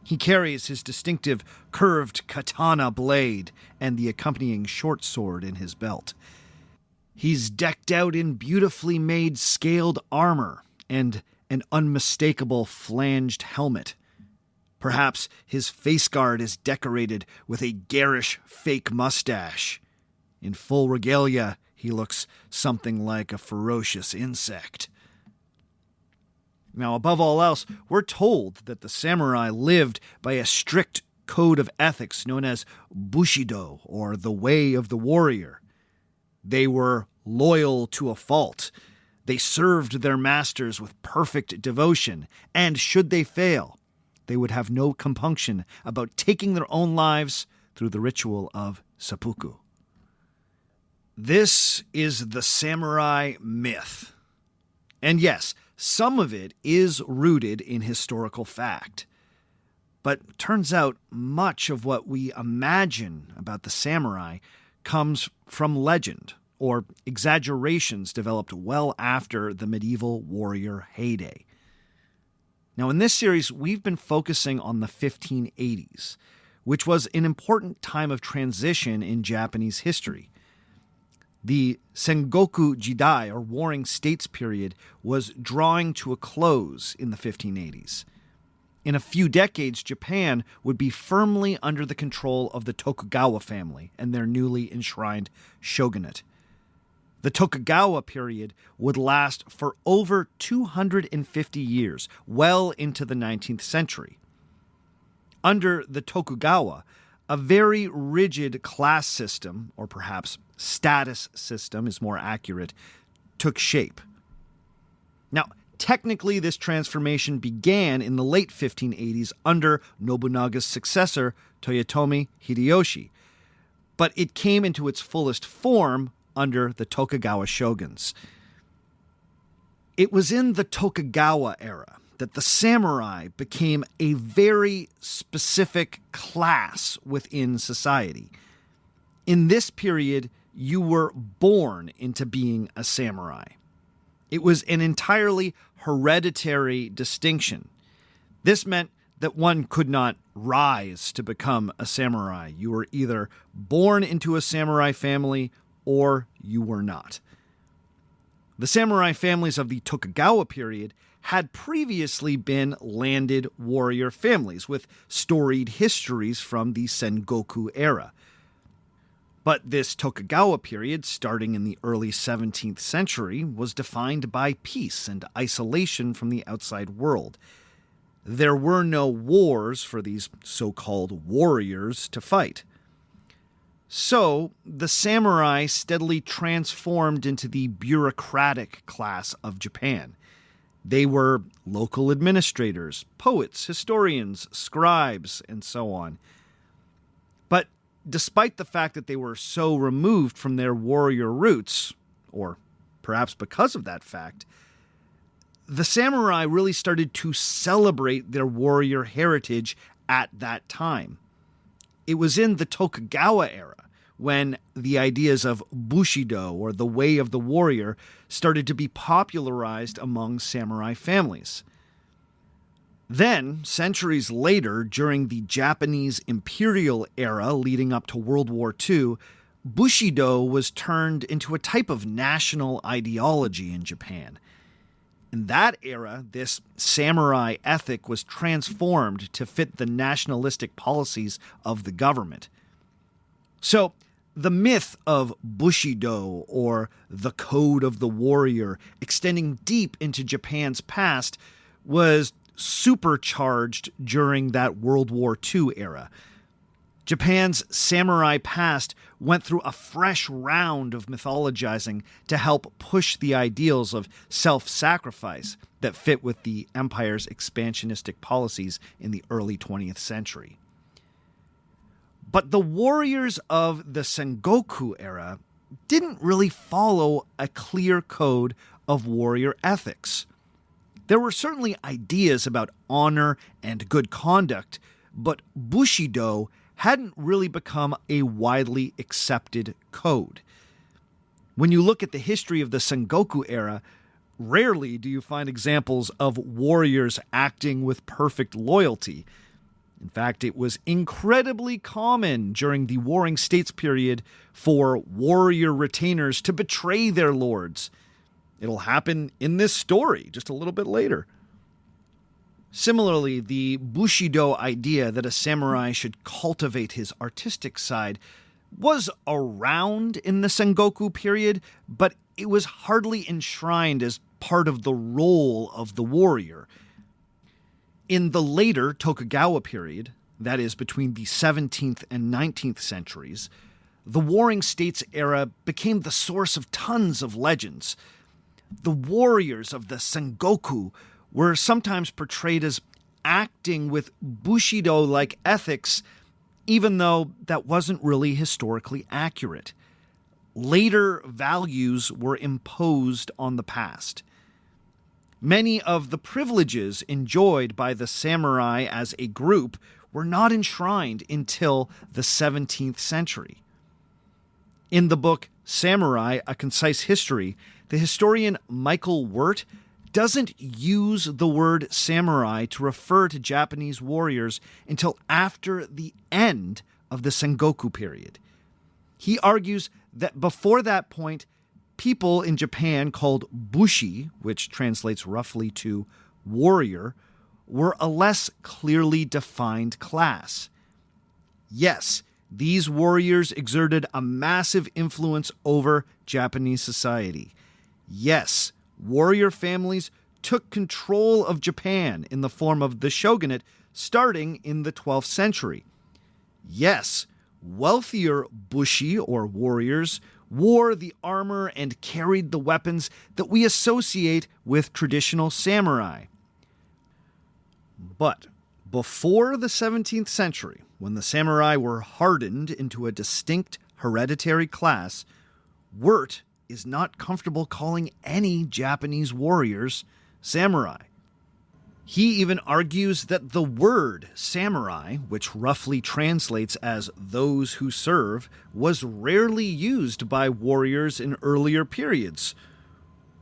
S2: He carries his distinctive curved katana blade and the accompanying short sword in his belt. He's decked out in beautifully made scaled armor and an unmistakable flanged helmet. Perhaps his face guard is decorated with a garish fake mustache. In full regalia, he looks something like a ferocious insect. Now, above all else, we're told that the samurai lived by a strict code of ethics known as Bushido, or the Way of the Warrior. They were loyal to a fault. They served their masters with perfect devotion, and should they fail, they would have no compunction about taking their own lives through the ritual of seppuku. This is the samurai myth. And yes, some of it is rooted in historical fact. But turns out much of what we imagine about the samurai comes from legend or exaggerations developed well after the medieval warrior heyday. Now, in this series, we've been focusing on the 1580s, which was an important time of transition in Japanese history. The Sengoku Jidai, or Warring States period, was drawing to a close in the 1580s. In a few decades, Japan would be firmly under the control of the Tokugawa family and their newly enshrined shogunate. The Tokugawa period would last for over 250 years, well into the 19th century. Under the Tokugawa, a very rigid class system, or perhaps status system is more accurate, took shape. Now, technically, this transformation began in the late 1580s under Nobunaga's successor, Toyotomi Hideyoshi, but it came into its fullest form under the Tokugawa shoguns. It was in the Tokugawa era that the samurai became a very specific class within society. In this period, you were born into being a samurai. It was an entirely hereditary distinction. This meant that one could not rise to become a samurai. You were either born into a samurai family or you were not. The samurai families of the Tokugawa period had previously been landed warrior families with storied histories from the Sengoku era. But this Tokugawa period, starting in the early 17th century, was defined by peace and isolation from the outside world. There were no wars for these so-called warriors to fight. So, the samurai steadily transformed into the bureaucratic class of Japan. They were local administrators, poets, historians, scribes, and so on. But despite the fact that they were so removed from their warrior roots, or perhaps because of that fact, the samurai really started to celebrate their warrior heritage at that time. It was in the Tokugawa era when the ideas of Bushido, or the way of the warrior, started to be popularized among samurai families. Then, centuries later, during the Japanese imperial era leading up to World War II, Bushido was turned into a type of national ideology in Japan. In that era, this samurai ethic was transformed to fit the nationalistic policies of the government. So, the myth of Bushido, or the code of the warrior, extending deep into Japan's past, was supercharged during that World War II era. Japan's samurai past went through a fresh round of mythologizing to help push the ideals of self-sacrifice that fit with the empire's expansionistic policies in the early 20th century. But the warriors of the Sengoku era didn't really follow a clear code of warrior ethics. There were certainly ideas about honor and good conduct, but Bushido hadn't really become a widely accepted code. When you look at the history of the Sengoku era, rarely do you find examples of warriors acting with perfect loyalty. In fact, it was incredibly common during the Warring States period for warrior retainers to betray their lords. It'll happen in this story just a little bit later. Similarly, the Bushido idea that a samurai should cultivate his artistic side was around in the Sengoku period, but it was hardly enshrined as part of the role of the warrior. In the later Tokugawa period, that is between the 17th and 19th centuries, The Warring States era became the source of tons of legends. The warriors of the Sengoku were sometimes portrayed as acting with Bushido-like ethics, even though that wasn't really historically accurate. Later values were imposed on the past. Many of the privileges enjoyed by the samurai as a group were not enshrined until the 17th century. In the book Samurai, A Concise History, the historian Michael Wirt doesn't use the word samurai to refer to Japanese warriors until after the end of the Sengoku period. He argues that before that point, people in Japan called bushi, which translates roughly to warrior, were a less clearly defined class. Yes, these warriors exerted a massive influence over Japanese society. Yes, warrior families took control of Japan in the form of the shogunate starting in the 12th century. Yes, wealthier bushi or warriors wore the armor and carried the weapons that we associate with traditional samurai. But before the 17th century, when the samurai were hardened into a distinct hereditary class, Wirt is not comfortable calling any Japanese warriors samurai. He even argues that the word samurai, which roughly translates as those who serve, was rarely used by warriors in earlier periods.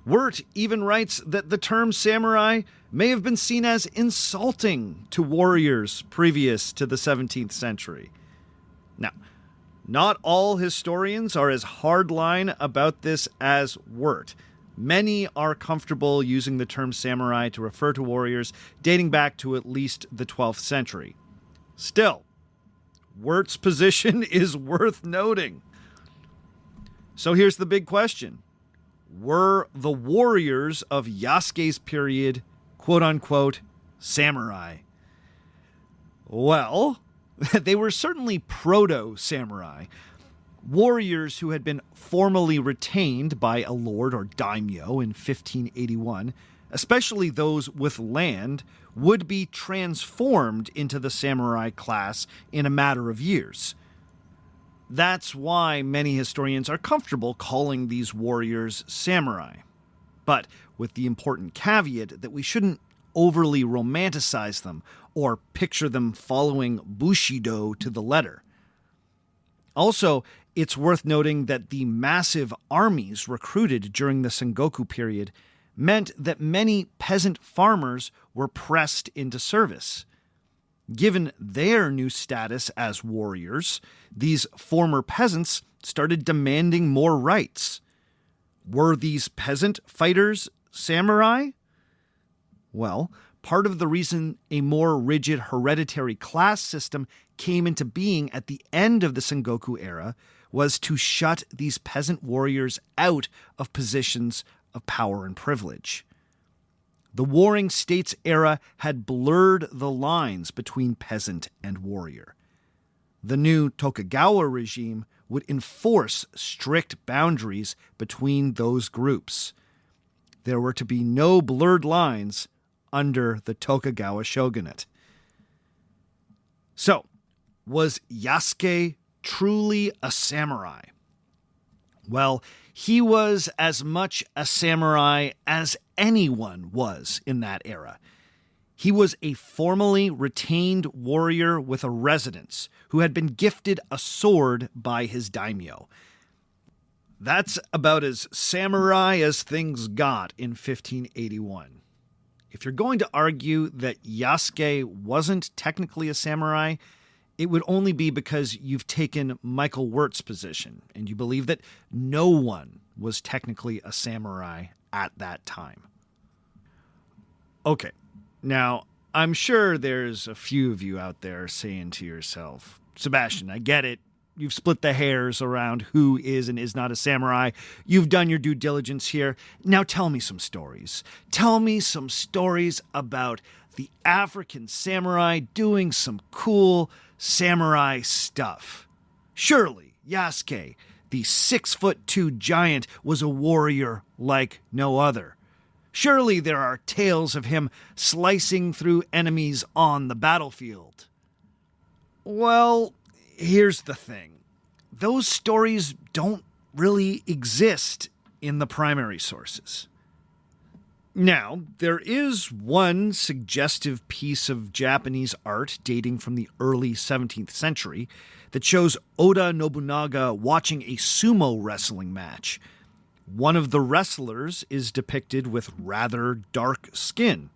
S2: Wirt even writes that the term samurai may have been seen as insulting to warriors previous to the 17th century. Now, not all historians are as hardline about this as Wirt. Many are comfortable using the term samurai to refer to warriors dating back to at least the 12th century. Still, Wirt's position is worth noting. So here's the big question. Were the warriors of Yasuke's period, quote-unquote, samurai? Well, they were certainly proto-samurai. Warriors who had been formally retained by a lord or daimyo in 1581, especially those with land, would be transformed into the samurai class in a matter of years. That's why many historians are comfortable calling these warriors samurai. But with the important caveat that we shouldn't overly romanticize them or picture them following Bushido to the letter. Also, it's worth noting that the massive armies recruited during the Sengoku period meant that many peasant farmers were pressed into service. Given their new status as warriors, these former peasants started demanding more rights. Were these peasant fighters samurai? Well, part of the reason a more rigid hereditary class system came into being at the end of the Sengoku era was to shut these peasant warriors out of positions of power and privilege. The Warring States era had blurred the lines between peasant and warrior. The new Tokugawa regime would enforce strict boundaries between those groups. There were to be no blurred lines under the Tokugawa shogunate. So, was Yasuke truly a samurai? Well, he was as much a samurai as anyone was in that era. He was a formally retained warrior with a residence who had been gifted a sword by his daimyo. That's about as samurai as things got in 1581. If you're going to argue that Yasuke wasn't technically a samurai, it would only be because you've taken Michael Wirt's position and you believe that no one was technically a samurai at that time. Okay, now I'm sure there's a few of you out there saying to yourself, Sebastian, I get it. You've split the hairs around who is and is not a samurai. You've done your due diligence here. Now tell me some stories. Tell me some stories about the African samurai doing some cool samurai stuff. Surely Yasuke, the 6'2" giant, was a warrior like no other. Surely there are tales of him slicing through enemies on the battlefield. Well, here's the thing. Those stories don't really exist in the primary sources. Now, there is one suggestive piece of Japanese art dating from the early 17th century that shows Oda Nobunaga watching a sumo wrestling match. One of the wrestlers is depicted with rather dark skin.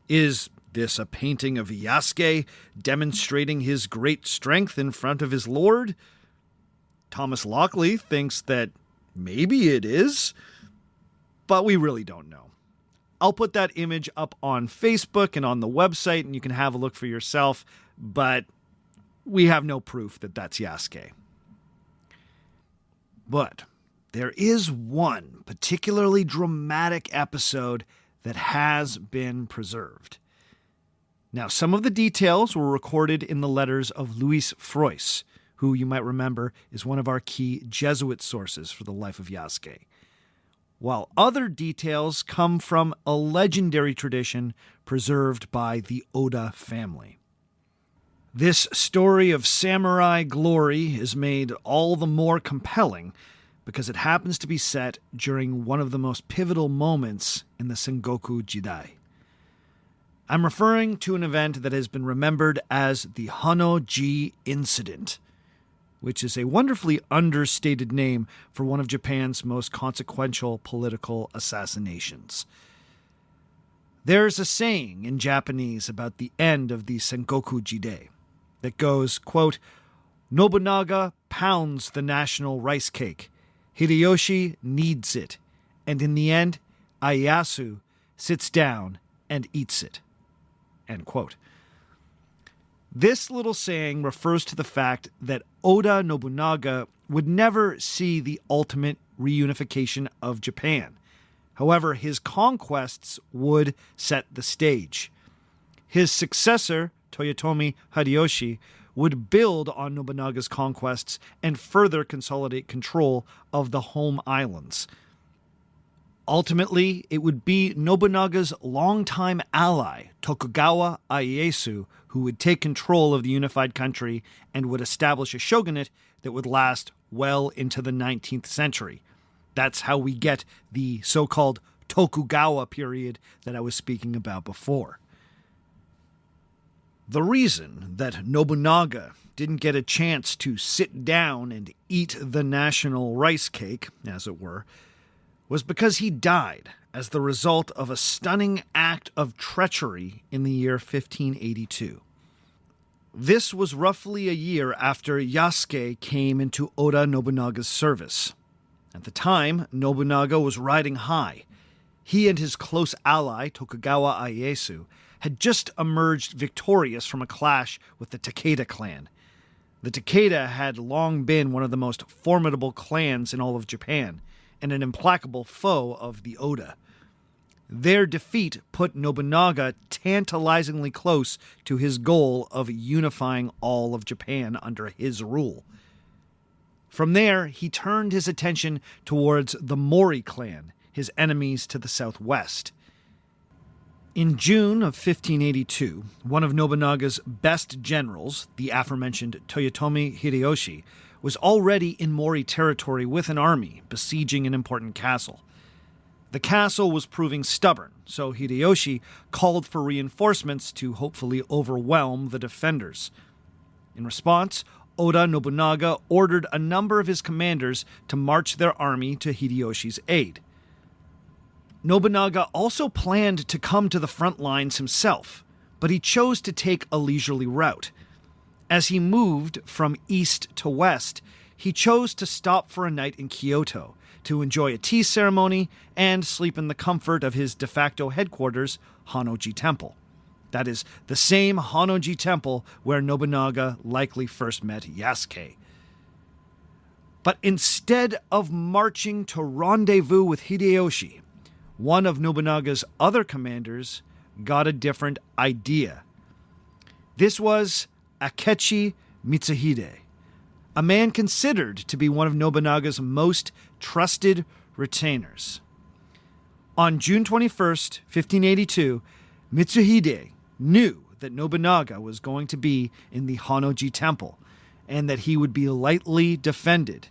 S2: Is this a painting of Yasuke demonstrating his great strength in front of his lord? Thomas Lockley thinks that maybe it is, but we really don't know. I'll put that image up on Facebook and on the website, and you can have a look for yourself, but we have no proof that that's Yasuke. But there is one particularly dramatic episode that has been preserved. Now, some of the details were recorded in the letters of Louis Froisse, who you might remember is one of our key Jesuit sources for the life of Yasuke, while other details come from a legendary tradition preserved by the Oda family. This story of samurai glory is made all the more compelling because it happens to be set during one of the most pivotal moments in the Sengoku Jidai. I'm referring to an event that has been remembered as the Hano-ji Incident, which is a wonderfully understated name for one of Japan's most consequential political assassinations. There's a saying in Japanese about the end of the Sengoku Jidai that goes, quote, "Nobunaga pounds the national rice cake. Hideyoshi kneads it. And in the end, Ieyasu sits down and eats it." End quote. This little saying refers to the fact that Oda Nobunaga would never see the ultimate reunification of Japan. However, his conquests would set the stage. His successor, Toyotomi Hideyoshi, would build on Nobunaga's conquests and further consolidate control of the home islands. Ultimately, it would be Nobunaga's longtime ally, Tokugawa Ieyasu, who would take control of the unified country and would establish a shogunate that would last well into the 19th century. That's how we get the so-called Tokugawa period that I was speaking about before. The reason that Nobunaga didn't get a chance to sit down and eat the national rice cake, as it were, was because he died as the result of a stunning act of treachery in the year 1582. This was roughly a year after Yasuke came into Oda Nobunaga's service. At the time, Nobunaga was riding high. He and his close ally, Tokugawa Ieyasu, had just emerged victorious from a clash with the Takeda clan. The Takeda had long been one of the most formidable clans in all of Japan, and an implacable foe of the Oda. Their defeat put Nobunaga tantalizingly close to his goal of unifying all of Japan under his rule. From there, he turned his attention towards the Mori clan, his enemies to the southwest. In June of 1582, one of Nobunaga's best generals, the aforementioned Toyotomi Hideyoshi, was already in Mori territory with an army besieging an important castle. The castle was proving stubborn, so Hideyoshi called for reinforcements to hopefully overwhelm the defenders. In response, Oda Nobunaga ordered a number of his commanders to march their army to Hideyoshi's aid. Nobunaga also planned to come to the front lines himself, but he chose to take a leisurely route. As he moved from east to west, he chose to stop for a night in Kyoto to enjoy a tea ceremony and sleep in the comfort of his de facto headquarters, Hanoji Temple. That is the same Hanoji Temple where Nobunaga likely first met Yasuke. But instead of marching to rendezvous with Hideyoshi, one of Nobunaga's other commanders got a different idea. This was Akechi Mitsuhide, a man considered to be one of Nobunaga's most trusted retainers. On June 21st, 1582, Mitsuhide knew that Nobunaga was going to be in the Honnoji Temple and that he would be lightly defended.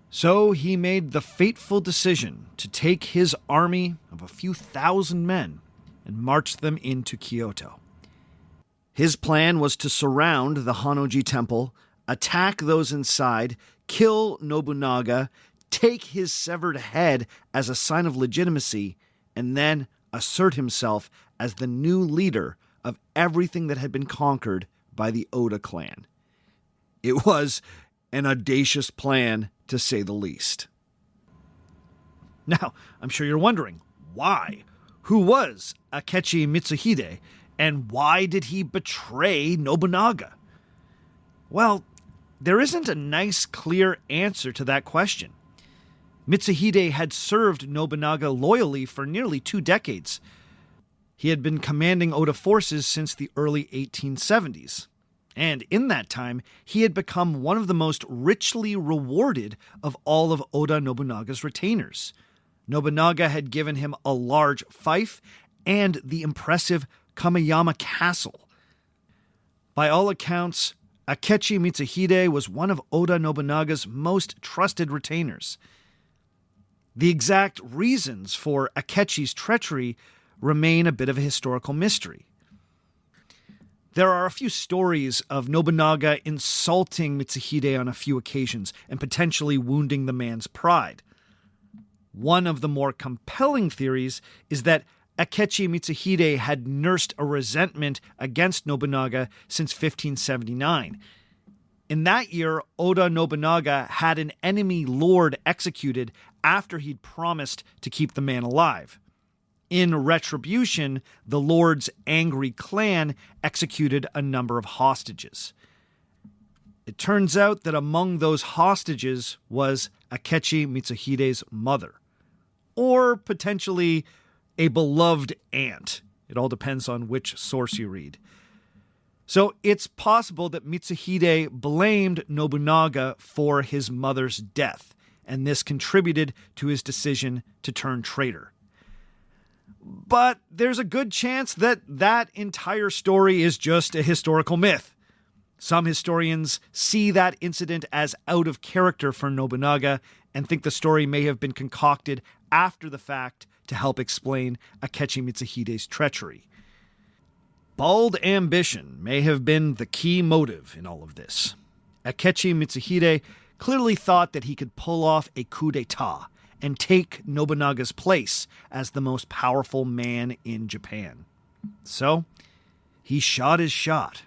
S2: So he made the fateful decision to take his army of a few thousand men and march them into Kyoto. His plan was to surround the Honnoji Temple, attack those inside, kill Nobunaga, take his severed head as a sign of legitimacy, and then assert himself as the new leader of everything that had been conquered by the Oda clan. It was an audacious plan, to say the least. Now, I'm sure you're wondering, why? Who was Akechi Mitsuhide, and why did he betray Nobunaga? Well, there isn't a nice, clear answer to that question. Mitsuhide had served Nobunaga loyally for nearly 2 decades. He had been commanding Oda forces since the early 1870s. And in that time, he had become one of the most richly rewarded of all of Oda Nobunaga's retainers. Nobunaga had given him a large fief and the impressive Kameyama Castle. By all accounts, Akechi Mitsuhide was one of Oda Nobunaga's most trusted retainers. The exact reasons for Akechi's treachery remain a bit of a historical mystery. There are a few stories of Nobunaga insulting Mitsuhide on a few occasions and potentially wounding the man's pride. One of the more compelling theories is that Akechi Mitsuhide had nursed a resentment against Nobunaga since 1579. In that year, Oda Nobunaga had an enemy lord executed after he'd promised to keep the man alive. In retribution, the lord's angry clan executed a number of hostages. It turns out that among those hostages was Akechi Mitsuhide's mother, or potentially a beloved aunt. It all depends on which source you read. So it's possible that Mitsuhide blamed Nobunaga for his mother's death, and this contributed to his decision to turn traitor. But there's a good chance that that entire story is just a historical myth. Some historians see that incident as out of character for Nobunaga and think the story may have been concocted after the fact to help explain Akechi Mitsuhide's treachery. Bald ambition may have been the key motive in all of this. Akechi Mitsuhide clearly thought that he could pull off a coup d'etat and take Nobunaga's place as the most powerful man in Japan. So, he shot his shot.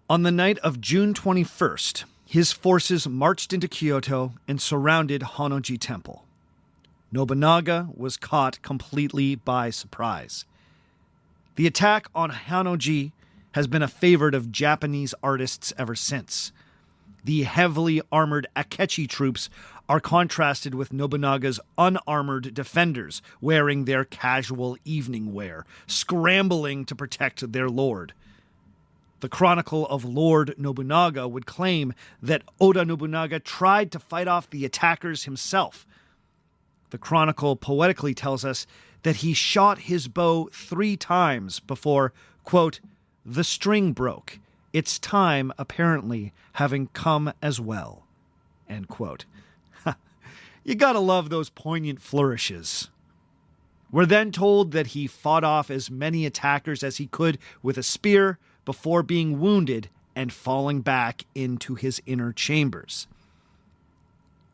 S2: On the night of June 21st, his forces marched into Kyoto and surrounded Honnoji Temple. Nobunaga was caught completely by surprise. The attack on Honnoji has been a favorite of Japanese artists ever since. The heavily armored Akechi troops are contrasted with Nobunaga's unarmored defenders wearing their casual evening wear, scrambling to protect their lord. The Chronicle of Lord Nobunaga would claim that Oda Nobunaga tried to fight off the attackers himself. The Chronicle poetically tells us that he shot his bow 3 times before, quote, "the string broke, its time apparently having come as well," end quote. You gotta love those poignant flourishes. We're then told that he fought off as many attackers as he could with a spear before being wounded and falling back into his inner chambers.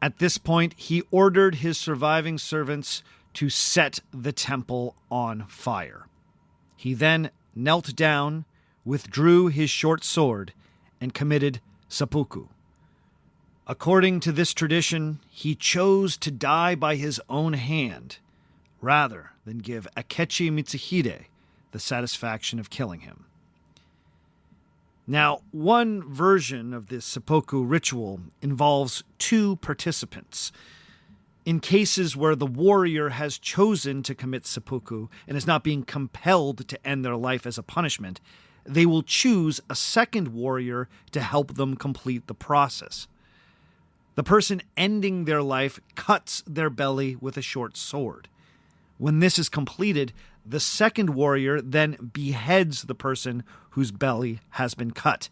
S2: At this point, he ordered his surviving servants to set the temple on fire. He then knelt down, withdrew his short sword, and committed seppuku. According to this tradition, he chose to die by his own hand, rather than give Akechi Mitsuhide the satisfaction of killing him. Now, one version of this seppuku ritual involves 2 participants. In cases where the warrior has chosen to commit seppuku and is not being compelled to end their life as a punishment, they will choose a second warrior to help them complete the process. The person ending their life cuts their belly with a short sword. When this is completed, the second warrior then beheads the person whose belly has been cut.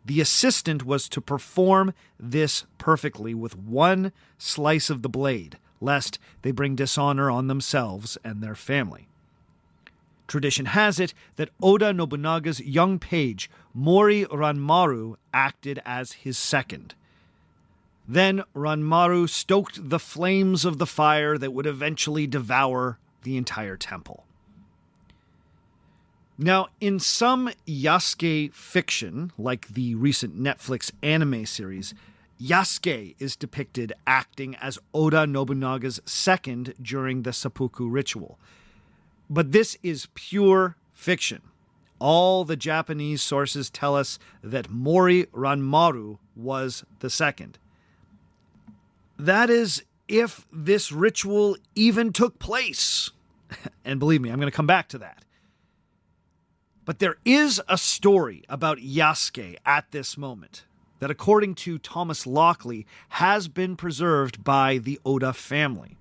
S2: The assistant was to perform this perfectly with one slice of the blade, lest they bring dishonor on themselves and their family. Tradition has it that Oda Nobunaga's young page, Mori Ranmaru, acted as his second. Then Ranmaru stoked the flames of the fire that would eventually devour the entire temple. Now, in some Yasuke fiction, like the recent Netflix anime series, Yasuke is depicted acting as Oda Nobunaga's second during the seppuku ritual. But this is pure fiction. All the Japanese sources tell us that Mori Ranmaru was the second. That is, if this ritual even took place. And believe me, I'm going to come back to that. But there is a story about Yasuke at this moment that, according to Thomas Lockley, has been preserved by the Oda family.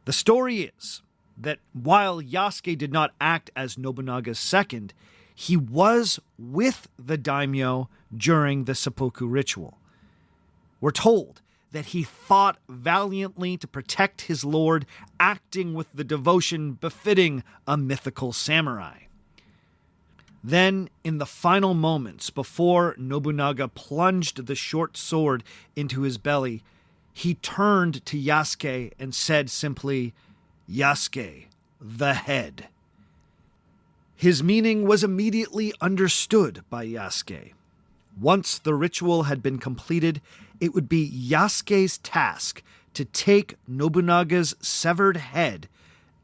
S2: The story is that while Yasuke did not act as Nobunaga's second, he was with the daimyo during the seppuku ritual. We're told that he fought valiantly to protect his lord, acting with the devotion befitting a mythical samurai. Then, in the final moments before Nobunaga plunged the short sword into his belly, he turned to Yasuke and said simply, "Yasuke, the head." His meaning was immediately understood by Yasuke. Once the ritual had been completed, it would be Yasuke's task to take Nobunaga's severed head,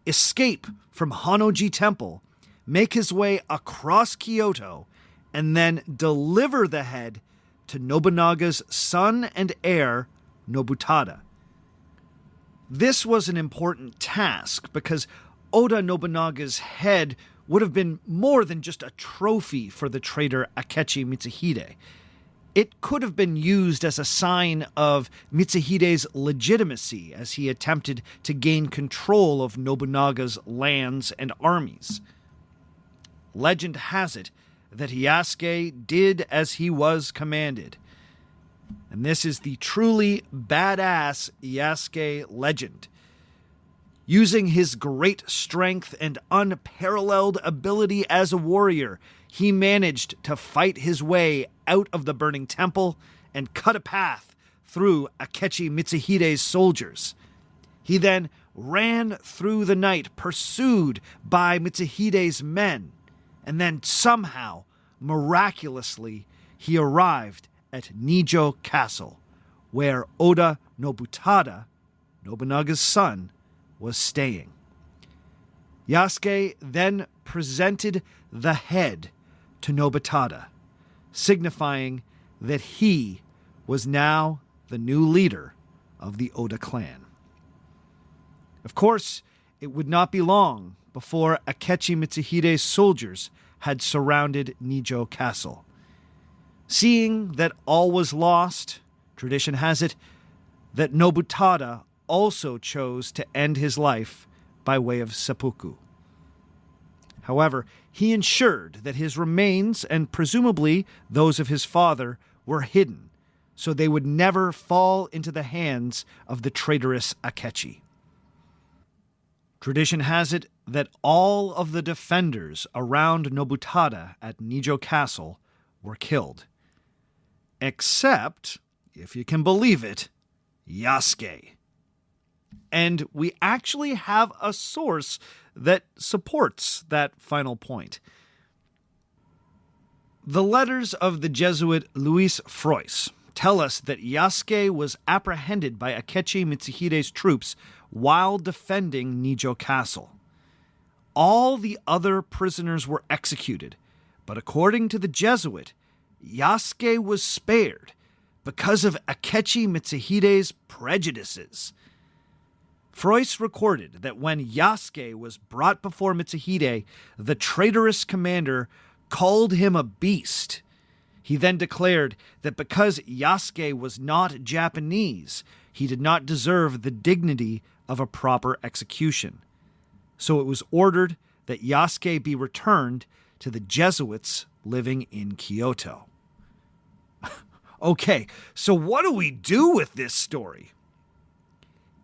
S2: escape from Honnoji Temple, make his way across Kyoto, and then deliver the head to Nobunaga's son and heir, Nobutada. This was an important task because Oda Nobunaga's head would have been more than just a trophy for the traitor Akechi Mitsuhide. It could have been used as a sign of Mitsuhide's legitimacy as he attempted to gain control of Nobunaga's lands and armies. Legend has it that Yasuke did as he was commanded. And this is the truly badass Yasuke legend. Using his great strength and unparalleled ability as a warrior, he managed to fight his way out of the burning temple and cut a path through Akechi Mitsuhide's soldiers. He then ran through the night, pursued by Mitsuhide's men, and then somehow, miraculously, he arrived at Nijo Castle, where Oda Nobutada, Nobunaga's son, was staying. Yasuke then presented the head to Nobutada, signifying that he was now the new leader of the Oda clan. Of course, it would not be long before Akechi Mitsuhide's soldiers had surrounded Nijo Castle. Seeing that all was lost, tradition has it that Nobutada also chose to end his life by way of seppuku. However, he ensured that his remains, and presumably those of his father, were hidden, so they would never fall into the hands of the traitorous Akechi. Tradition has it that all of the defenders around Nobutada at Nijo Castle were killed. Except, if you can believe it, Yasuke. And we actually have a source that supports that final point. The letters of the Jesuit Louis Frois tell us that Yasuke was apprehended by Akechi Mitsuhide's troops while defending Nijo Castle. All the other prisoners were executed, but according to the Jesuit, Yasuke was spared because of Akechi Mitsuhide's prejudices. Frois recorded that when Yasuke was brought before Mitsuhide, the traitorous commander called him a beast. He then declared that because Yasuke was not Japanese, he did not deserve the dignity of a proper execution. So it was ordered that Yasuke be returned to the Jesuits living in Kyoto. Okay, so what do we do with this story?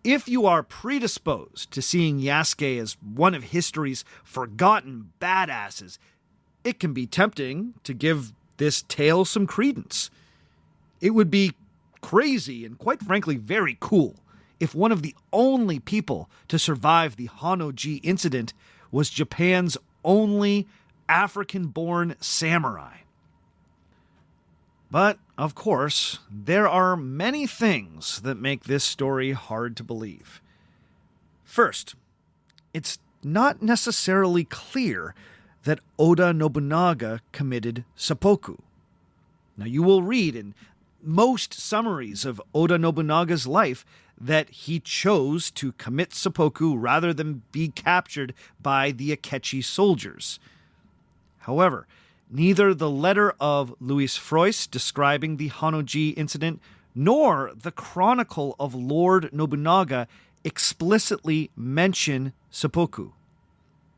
S2: If you are predisposed to seeing Yasuke as one of history's forgotten badasses, it can be tempting to give this tale some credence. It would be crazy and, quite frankly, very cool if one of the only people to survive the Honnōji incident was Japan's only African-born samurai. But, of course, there are many things that make this story hard to believe. First, it's not necessarily clear that Oda Nobunaga committed seppuku. Now, you will read in most summaries of Oda Nobunaga's life that he chose to commit seppuku rather than be captured by the Akechi soldiers. However, neither the letter of Louis Froist describing the Honnōji incident nor the chronicle of Lord Nobunaga explicitly mention seppuku.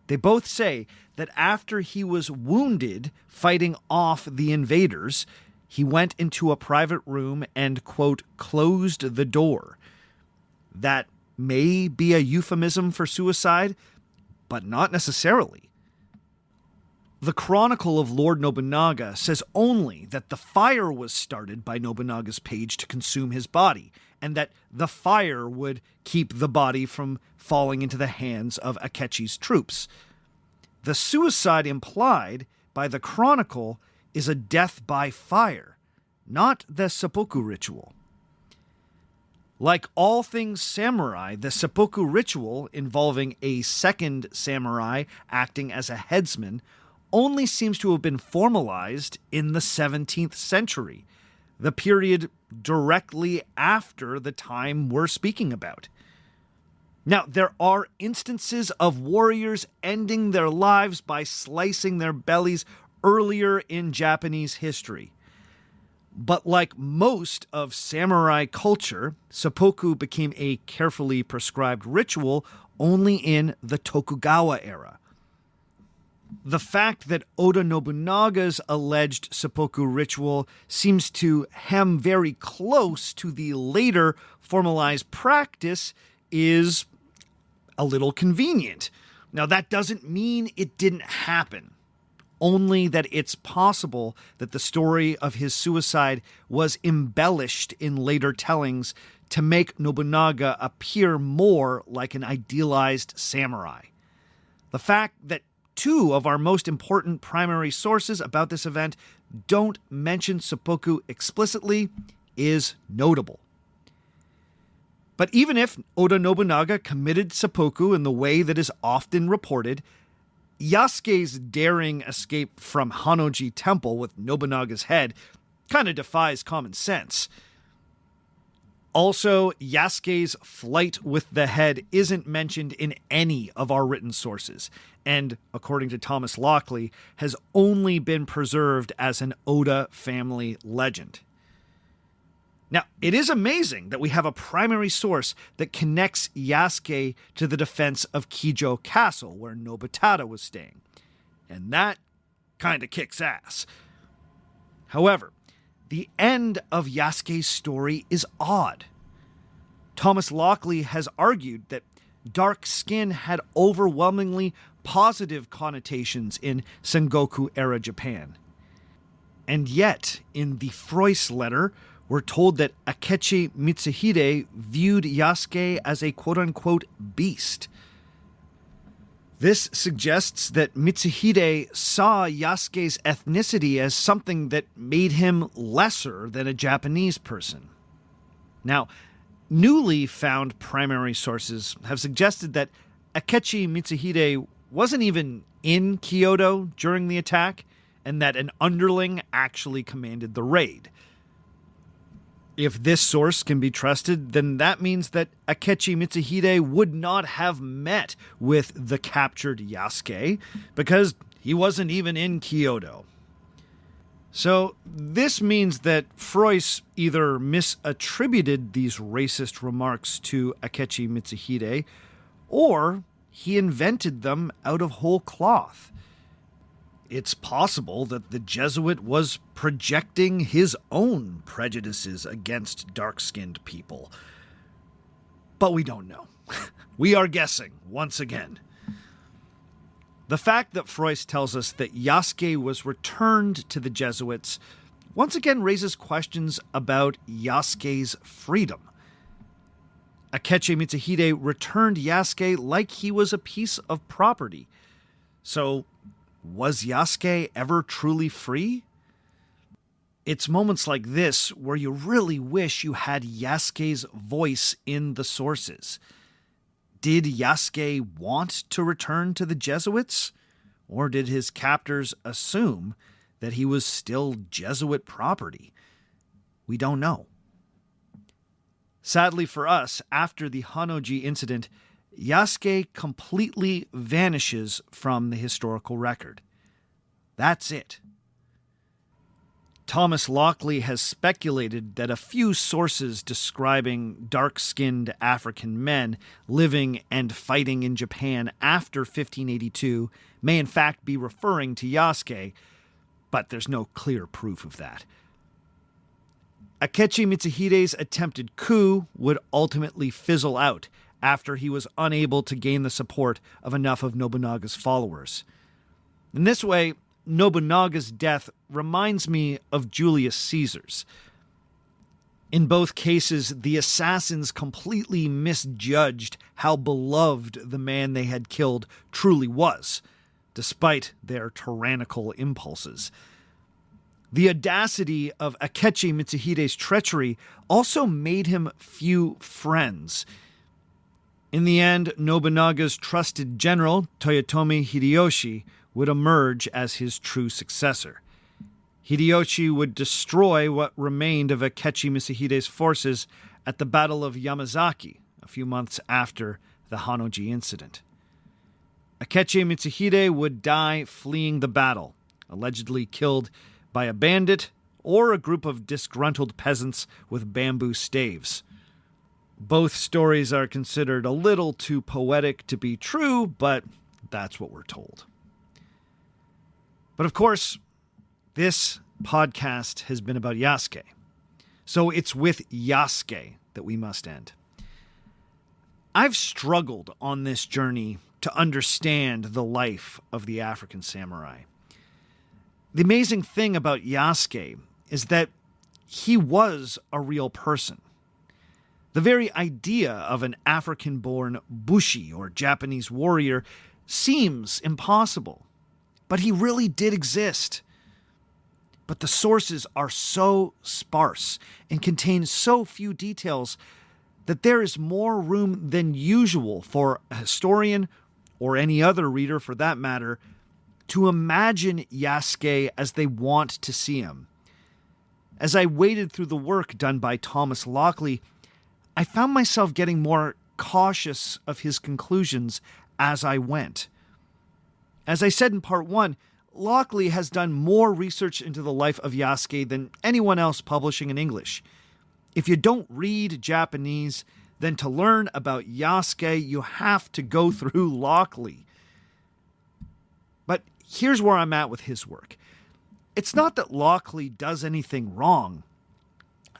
S2: They both say that after he was wounded fighting off the invaders, he went into a private room and, quote, closed the door. That may be a euphemism for suicide, but not necessarily. The Chronicle of Lord Nobunaga says only that the fire was started by Nobunaga's page to consume his body, and that the fire would keep the body from falling into the hands of Akechi's troops. The suicide implied by the Chronicle is a death by fire, not the seppuku ritual. Like all things samurai, the seppuku ritual involving a second samurai acting as a headsman only seems to have been formalized in the 17th century, the period directly after the time we're speaking about. Now, there are instances of warriors ending their lives by slicing their bellies earlier in Japanese history. But like most of samurai culture, seppuku became a carefully prescribed ritual only in the Tokugawa era. The fact that Oda Nobunaga's alleged seppuku ritual seems to hem very close to the later formalized practice is a little convenient. Now, that doesn't mean it didn't happen, only that it's possible that the story of his suicide was embellished in later tellings to make Nobunaga appear more like an idealized samurai. The fact that two of our most important primary sources about this event don't mention seppuku explicitly is notable. But even if Oda Nobunaga committed seppuku in the way that is often reported, Yasuke's daring escape from Honnōji Temple with Nobunaga's head kind of defies common sense. Also, Yasuke's flight with the head isn't mentioned in any of our written sources, and, according to Thomas Lockley, has only been preserved as an Oda family legend. Now, it is amazing that we have a primary source that connects Yasuke to the defense of Kijo Castle, where Nobutada was staying. And that kind of kicks ass. However, the end of Yasuke's story is odd. Thomas Lockley has argued that dark skin had overwhelmingly positive connotations in Sengoku-era Japan. And yet, in the Froist letter, we're told that Akechi Mitsuhide viewed Yasuke as a quote-unquote beast. This suggests that Mitsuhide saw Yasuke's ethnicity as something that made him lesser than a Japanese person. Now, newly found primary sources have suggested that Akechi Mitsuhide wasn't even in Kyoto during the attack, and that an underling actually commanded the raid. If this source can be trusted, then that means that Akechi Mitsuhide would not have met with the captured Yasuke, because He wasn't even in Kyoto. So this means that Frois either misattributed these racist remarks to Akechi Mitsuhide, or he invented them out of whole cloth. It's possible that the Jesuit was projecting his own prejudices against dark-skinned people. But we don't know. We are guessing, once again. The fact that Frois tells us that Yasuke was returned to the Jesuits once again raises questions about Yasuke's freedom. Akechi Mitsuhide returned Yasuke like he was a piece of property. So, was Yasuke ever truly free? It's moments like this where you really wish you had Yasuke's voice in the sources. Did Yasuke want to return to the Jesuits? Or did his captors assume that he was still Jesuit property? We don't know. Sadly for us, after the Hanoji incident, Yasuke completely vanishes from the historical record. That's it. Thomas Lockley has speculated that a few sources describing dark-skinned African men living and fighting in Japan after 1582 may in fact be referring to Yasuke, but there's no clear proof of that. Akechi Mitsuhide's attempted coup would ultimately fizzle out after he was unable to gain the support of enough of Nobunaga's followers. In this way, Nobunaga's death reminds me of Julius Caesar's. In both cases, the assassins completely misjudged how beloved the man they had killed truly was, despite their tyrannical impulses. The audacity of Akechi Mitsuhide's treachery also made him few friends. In the end, Nobunaga's trusted general, Toyotomi Hideyoshi, would emerge as his true successor. Hideyoshi would destroy what remained of Akechi Mitsuhide's forces at the Battle of Yamazaki a few months after the Hanoji incident. Akechi Mitsuhide would die fleeing the battle, allegedly killed by a bandit or a group of disgruntled peasants with bamboo staves. Both stories are considered a little too poetic to be true, but that's what we're told. But of course, this podcast has been about Yasuke. So it's with Yasuke that we must end. I've struggled on this journey to understand the life of the African samurai. The amazing thing about Yasuke is that he was a real person. The very idea of an African-born bushi or Japanese warrior seems impossible. But he really did exist. But the sources are so sparse and contain so few details that there is more room than usual for a historian, or any other reader for that matter, to imagine Yasuke as they want to see him. As I waded through the work done by Thomas Lockley, I found myself getting more cautious of his conclusions as I went. As I said in part 1, Lockley has done more research into the life of Yasuke than anyone else publishing in English. If you don't read Japanese, then to learn about Yasuke, you have to go through Lockley. But here's where I'm at with his work. It's not that Lockley does anything wrong.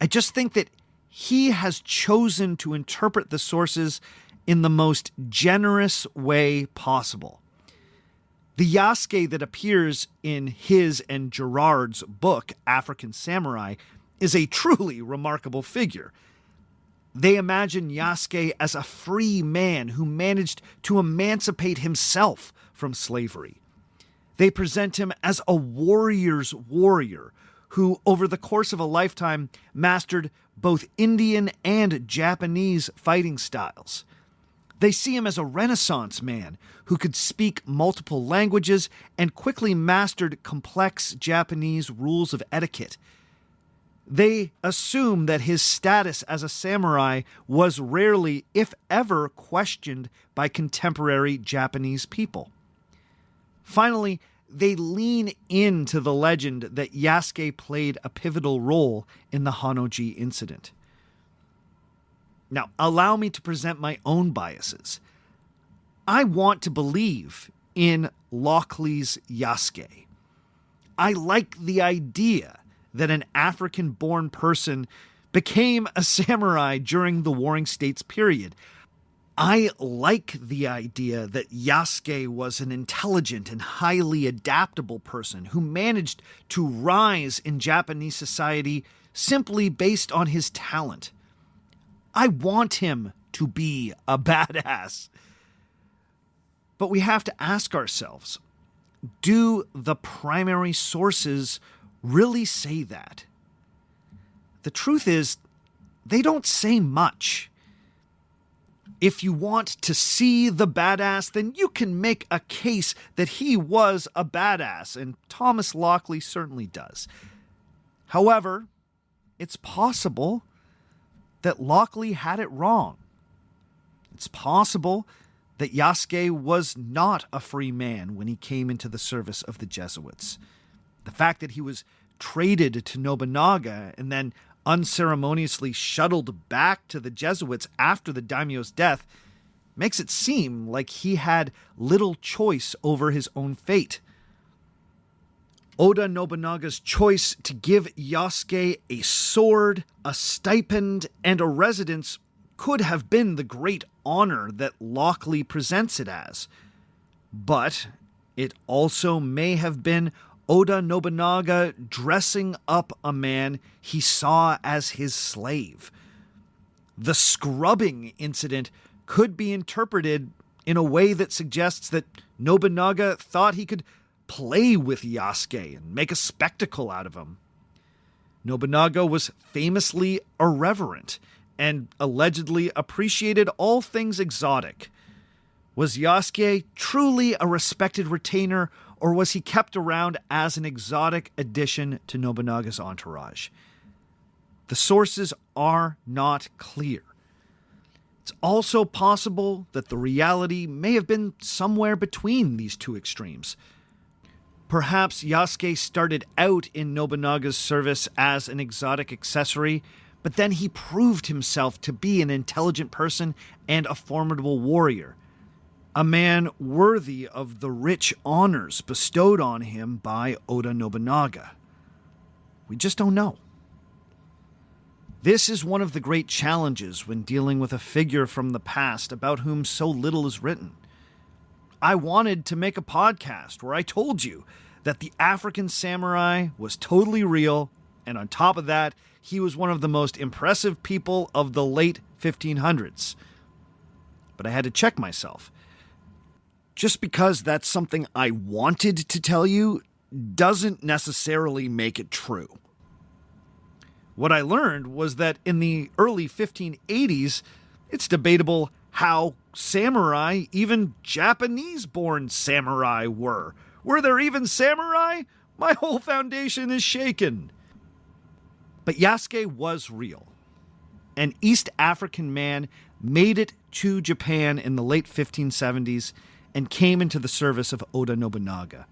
S2: I just think that he has chosen to interpret the sources in the most generous way possible. The Yasuke that appears in his and Gerard's book, African Samurai, is a truly remarkable figure. They imagine Yasuke as a free man who managed to emancipate himself from slavery. They present him as a warrior's warrior who, over the course of a lifetime, mastered both Indian and Japanese fighting styles. They see him as a Renaissance man who could speak multiple languages and quickly mastered complex Japanese rules of etiquette. They assume that his status as a samurai was rarely, if ever, questioned by contemporary Japanese people. Finally, they lean into the legend that Yasuke played a pivotal role in the Hanoji incident. Now, allow me to present my own biases. I want to believe in Lockley's Yasuke. I like the idea that an African-born person became a samurai during the Warring States period. I like the idea that Yasuke was an intelligent and highly adaptable person who managed to rise in Japanese society simply based on his talent. I want him to be a badass. But we have to ask ourselves, do the primary sources really say that? The truth is, they don't say much. If you want to see the badass, then you can make a case that he was a badass, and Thomas Lockley certainly does. However, it's possible that Lockley had it wrong. It's possible that Yasuke was not a free man when he came into the service of the Jesuits. The fact that he was traded to Nobunaga and then unceremoniously shuttled back to the Jesuits after the daimyo's death makes it seem like he had little choice over his own fate. Oda Nobunaga's choice to give Yasuke a sword, a stipend, and a residence could have been the great honor that Lockley presents it as. But it also may have been Oda Nobunaga dressing up a man he saw as his slave. The scrubbing incident could be interpreted in a way that suggests that Nobunaga thought he could play with Yasuke and make a spectacle out of him. Nobunaga was famously irreverent and allegedly appreciated all things exotic. Was Yasuke truly a respected retainer, or was he kept around as an exotic addition to Nobunaga's entourage? The sources are not clear. It's also possible that the reality may have been somewhere between these two extremes. Perhaps Yasuke started out in Nobunaga's service as an exotic accessory, but then he proved himself to be an intelligent person and a formidable warrior, a man worthy of the rich honors bestowed on him by Oda Nobunaga. We just don't know. This is one of the great challenges when dealing with a figure from the past about whom so little is written. I wanted to make a podcast where I told you that the African samurai was totally real, and on top of that, he was one of the most impressive people of the late 1500s. But I had to check myself. Just because that's something I wanted to tell you doesn't necessarily make it true. What I learned was that in the early 1580s, it's debatable how samurai, even Japanese-born samurai, were. Were there even samurai? My whole foundation is shaken. But Yasuke was real. An East African man made it to Japan in the late 1570s and came into the service of Oda Nobunaga.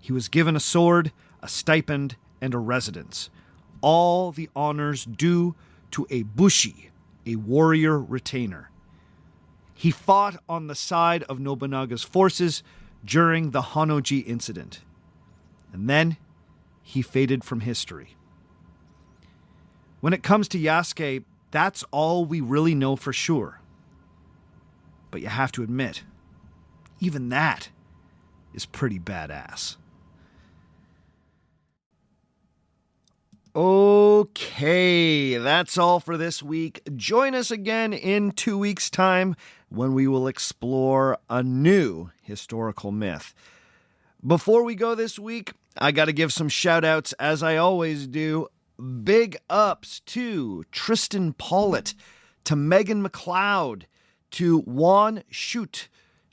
S2: He was given a sword, a stipend, and a residence. All the honors due to a bushi, a warrior retainer. He fought on the side of Nobunaga's forces during the Hanoji incident. And then he faded from history. When it comes to Yasuke, that's all we really know for sure. But you have to admit, even that is pretty badass. Okay, that's all for this week. Join us again in 2 weeks' time when we will explore a new historical myth. Before we go this week, I got to give some shout-outs, as I always do. Big ups to Tristan Paulett, to Megan McLeod, to Juan Schutt,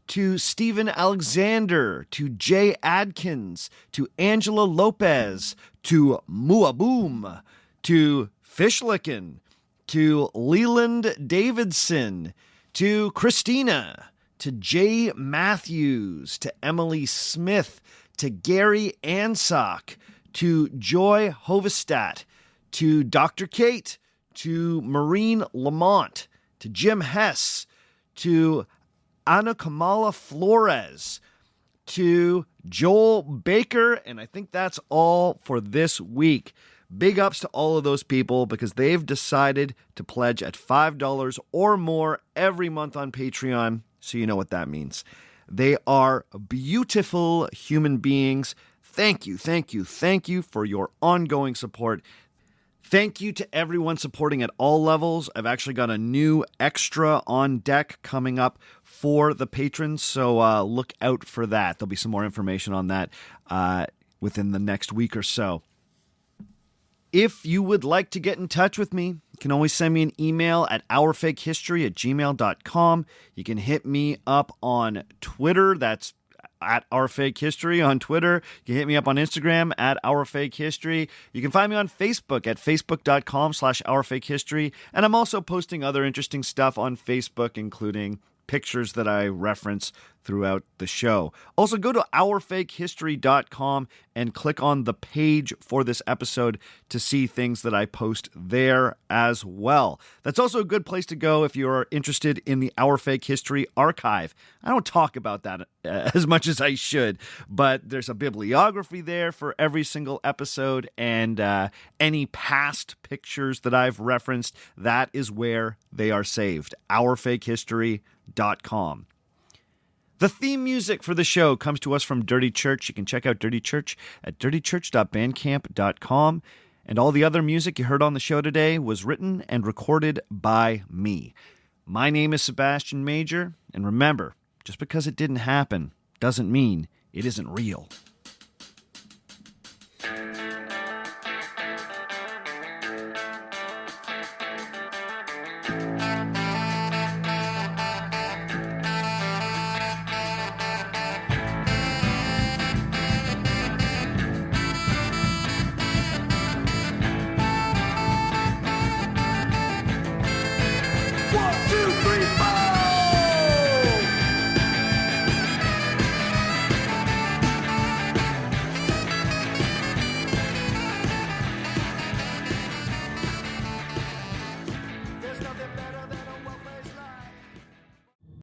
S2: to Stephen Alexander, to Jay Adkins, to Angela Lopez, to Muaboom, to Fishlickin, to Leland Davidson, to Christina,
S1: to Jay Matthews, to Emily Smith, to Gary Ansock, to Joy Hovestad, to Dr. Kate, to Maureen Lamont, to Jim Hess, to Ana Kamala Flores, to Joel Baker, and I think that's all for this week. Big ups to all of those people because they've decided to pledge at $5 or more every month on Patreon, so you know what that means. They are beautiful human beings. Thank you, thank you, thank you for your ongoing support. Thank you to everyone supporting at all levels. I've actually got a new extra on deck coming up for the patrons, so look out for that. There'll be some more information on that within the next week or so. If you would like to get in touch with me, you can always send me an email at ourfakehistory@gmail.com. You can hit me up on Twitter. That's at ourfakehistory on Twitter. You can hit me up on Instagram at ourfakehistory. You can find me on Facebook at facebook.com/ourfakehistory. And I'm also posting other interesting stuff on Facebook, including pictures that I reference throughout the show. Also, go to ourfakehistory.com and click on the page for this episode to see things that I post there as well. That's also a good place to go if you're interested in the Our Fake History archive. I don't talk about that as much as I should, but there's a bibliography there for every single episode, and any past pictures that I've referenced, that is where they are saved. ourfakehistory.com. The theme music for the show comes to us from Dirty Church. You can check out Dirty Church at dirtychurch.bandcamp.com. And all the other music you heard on the show today was written and recorded by me. My name is Sebastian Major, and remember, just because it didn't happen doesn't mean it isn't real.